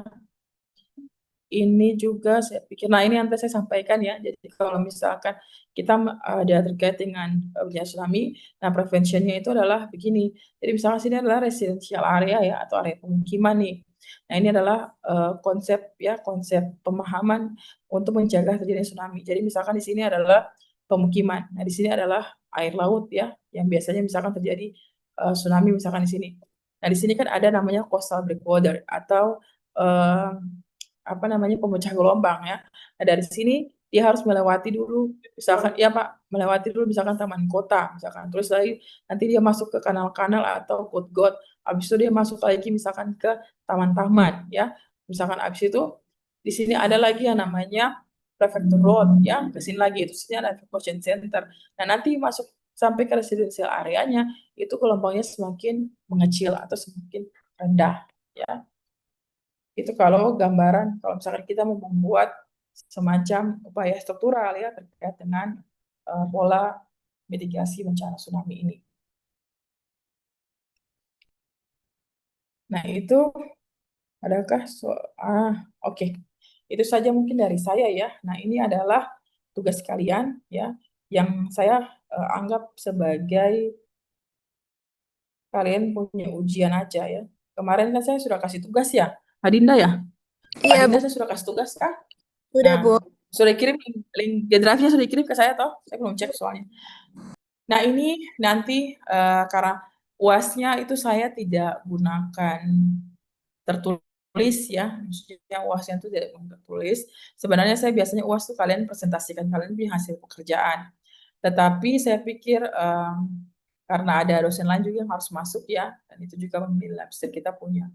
Ini juga saya pikir, nah ini yang tadi saya sampaikan ya, jadi kalau misalkan kita ada terkait dengan bencana tsunami, nah preventionnya itu adalah begini, jadi misalkan sini adalah residential area ya, atau area pemukiman nih. Nah, ini adalah konsep ya, konsep pemahaman untuk mencegah terjadinya tsunami. Jadi misalkan di sini adalah pemukiman, nah di sini adalah air laut ya, yang biasanya misalkan terjadi tsunami misalkan di sini. Nah, di sini kan ada namanya coastal breakwater atau apa namanya, pemecah gelombang ya. Nah, dari sini dia harus melewati dulu misalkan ya Pak, melewati dulu misalkan taman kota misalkan, terus lagi nanti dia masuk ke kanal-kanal atau got-got, habis itu dia masuk lagi misalkan ke taman-taman ya. Misalkan habis itu di sini ada lagi yang namanya Prefecture Road ya, ke sini lagi itu sini ada evacuation center. Nah, nanti masuk sampai ke residential areanya itu gelombangnya semakin mengecil atau semakin rendah ya. Itu kalau gambaran, kalau misalkan kita mau membuat semacam upaya struktural ya terkait dengan pola mitigasi bencana tsunami ini. Nah, itu adakah oke. Itu saja mungkin dari saya ya. Nah, ini adalah tugas kalian ya yang saya anggap sebagai kalian punya ujian aja ya. Kemarin kan saya sudah kasih tugas ya, Adinda ya. Iya, Adinda Bu. saya sudah kasih tugas kan? Udah, Nah, Bu. sudah kirim link drive-nya, sudah dikirim ke saya toh? Saya belum cek soalnya. Nah, ini nanti karena UAS-nya itu saya tidak gunakan tertulis tulis ya, maksudnya UASnya itu tidak tertulis. Sebenarnya saya biasanya UAS tuh kalian presentasikan kalian punya hasil pekerjaan. Tetapi saya pikir karena ada dosen lain juga yang harus masuk ya, dan itu juga mengambil absen kita punya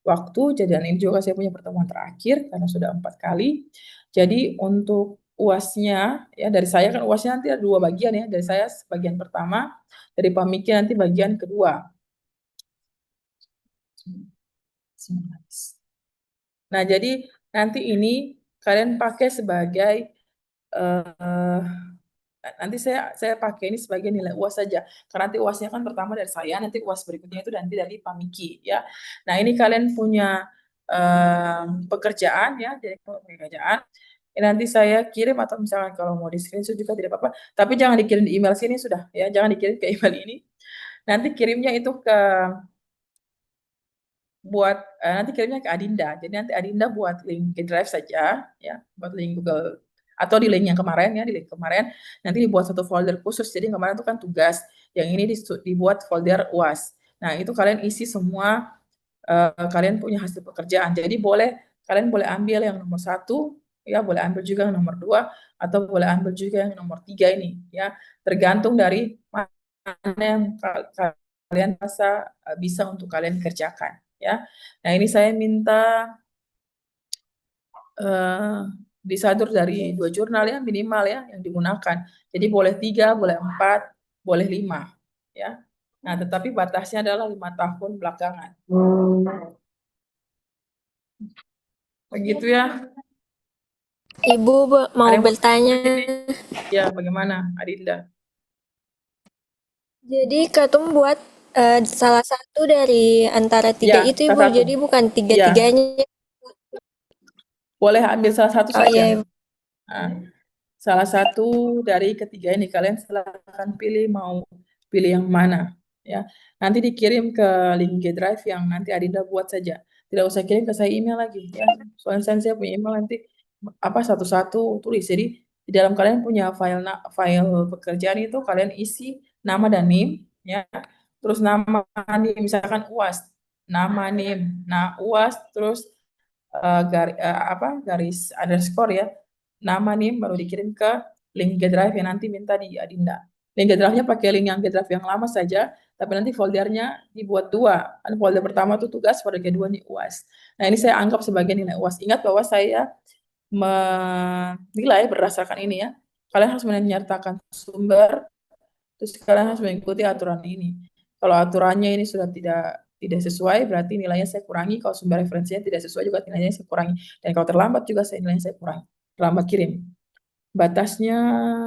waktu. Jadi dan ini juga saya punya pertemuan terakhir karena sudah 4 kali. Jadi untuk UASnya ya dari saya kan UASnya nanti ada 2 bagian ya. Dari saya bagian pertama, dari Pamiki nanti bagian kedua. Nah, jadi nanti ini kalian pakai sebagai eh, nanti saya pakai ini sebagai nilai UAS saja. Karena nanti UASnya kan pertama dari saya, nanti UAS berikutnya itu nanti dari Pamiki ya. Nah, ini kalian punya pekerjaan ya, jadi pekerjaan. Ini nanti saya kirim atau misalkan kalau mau di screenshot juga tidak apa-apa. Tapi jangan dikirim di email sini sudah ya, jangan dikirim ke email ini. Nanti kirimnya itu ke buat nanti kirimnya ke Adinda. Jadi nanti Adinda buat link ke Drive saja ya, buat link Google atau di link yang kemarin ya, di link kemarin nanti dibuat satu folder khusus. Jadi kemarin itu kan tugas, yang ini dibuat folder UAS. Nah, itu kalian isi semua kalian punya hasil pekerjaan. Jadi kalian boleh ambil yang nomor 1 ya, boleh ambil juga yang nomor 2 atau boleh ambil juga yang nomor 3 ini ya. Tergantung dari mana yang kalian rasa bisa untuk kalian kerjakan ya. Nah, ini saya minta eh, disadur dari 2 jurnal ya minimal ya yang digunakan. Jadi boleh 3, boleh 4, boleh 5 ya. Nah, tetapi batasnya adalah 5 tahun belakangan. Begitu ya. Ibu mau Ada yang mau bertanya. ya bagaimana Adinda? Jadi Katum buat salah satu dari antara tiga Ya, itu Ibu. salah satu. Jadi bukan Ya, tiga-tiganya. boleh ambil salah satu Oh saja. iya, Ibu. Nah, salah satu dari ketiga ini kalian silahkan pilih mau pilih yang mana ya. Nanti dikirim ke link G Drive yang nanti Adinda buat saja. Tidak usah kirim ke saya email lagi ya. Soalnya saya punya email nanti apa satu-satu tulis. Jadi di dalam kalian punya file pekerjaan itu kalian isi nama dan NIM ya. Terus nama NIM misalkan UAS, nama NIM, nah UAS terus garis underscore ya, nama nih baru dikirim ke link G Drive yang nanti minta di Adinda. Link G Drive-nya pakai link yang G Drive yang lama saja, tapi nanti foldernya dibuat 2. Kan folder pertama itu tugas, folder kedua nih UAS. Nah, ini saya anggap sebagai nilai UAS. Ingat bahwa saya menilai berdasarkan ini ya. Kalian harus menyertakan sumber, terus kalian harus mengikuti aturan ini. Kalau aturannya ini sudah tidak sesuai, berarti nilainya saya kurangi. Kalau sumber referensinya tidak sesuai juga nilainya saya kurangi. Dan kalau terlambat juga nilainya saya kurangi. Terlambat kirim. Batasnya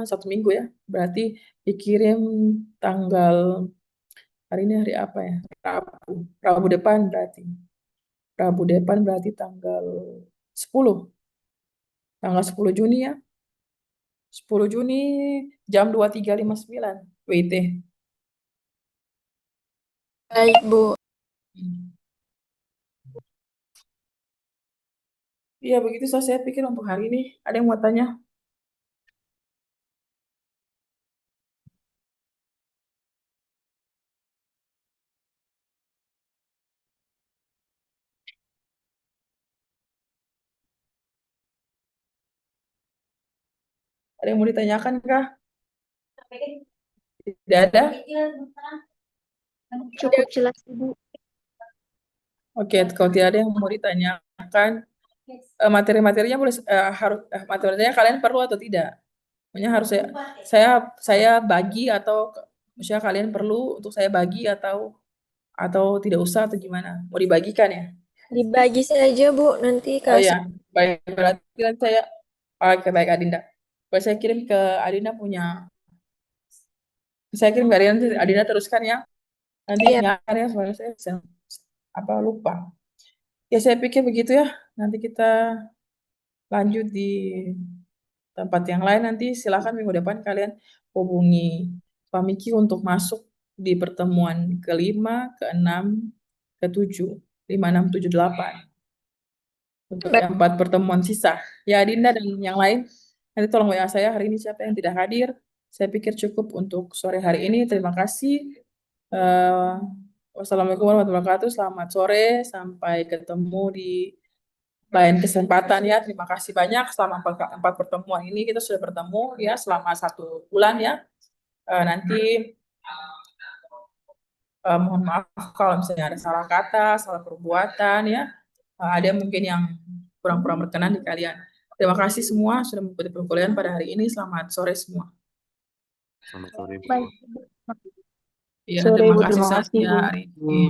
1 minggu ya. Berarti dikirim tanggal hari ini hari apa ya? Rabu. Rabu depan berarti. Rabu depan berarti tanggal 10. Tanggal 10 Juni ya. 10 Juni jam 23.59 WIT. Baik, Bu. Iya, begitu saya pikir untuk hari ini. Ada yang mau tanya? Ada yang mau ditanyakan kah? Tidak ada? Cukup jelas, Ibu. Oke, kalau tidak ada yang mau ditanyakan, materi-materinya harus materinya kalian perlu atau tidak? Maksudnya harus saya bagi atau misalnya kalian perlu untuk saya bagi atau tidak usah atau gimana? Mau dibagikan ya? Dibagi saja, Bu. Nanti Oh kasih. ya, baik berarti kan saya oke baik Adinda. Boleh saya kirim ke Adinda punya saya kirim ke Adinda, nanti Adinda teruskan ya. Nanti Iya. ingatkan ya soalnya saya apa lupa. Ya saya pikir begitu ya. Nanti kita lanjut di tempat yang lain nanti silakan minggu depan kalian hubungi Pak Miki untuk masuk di pertemuan kelima, keenam, ketujuh, 5, 6, 7, 8 untuk Baik. yang 4 pertemuan sisa. Ya Dinda dan yang lain nanti tolong WA saya hari ini siapa yang tidak hadir. Saya pikir cukup untuk sore hari ini. Terima kasih. Eh, Wassalamualaikum warahmatullahi wabarakatuh. Selamat sore, sampai ketemu di lain kesempatan ya. Terima kasih banyak selama empat pertemuan ini kita sudah bertemu ya selama 1 bulan ya. Nanti mohon maaf kalau misalnya ada salah kata, salah perbuatan ya. Ada mungkin yang kurang-kurang berkenan di kalian. Terima kasih semua sudah mengikuti perkuliahan pada hari ini. Selamat sore semua. Selamat sore, Bu. Baik. Ya, Sore, terima Bu. kasih Terima kasih, Satya Bu. hari ini.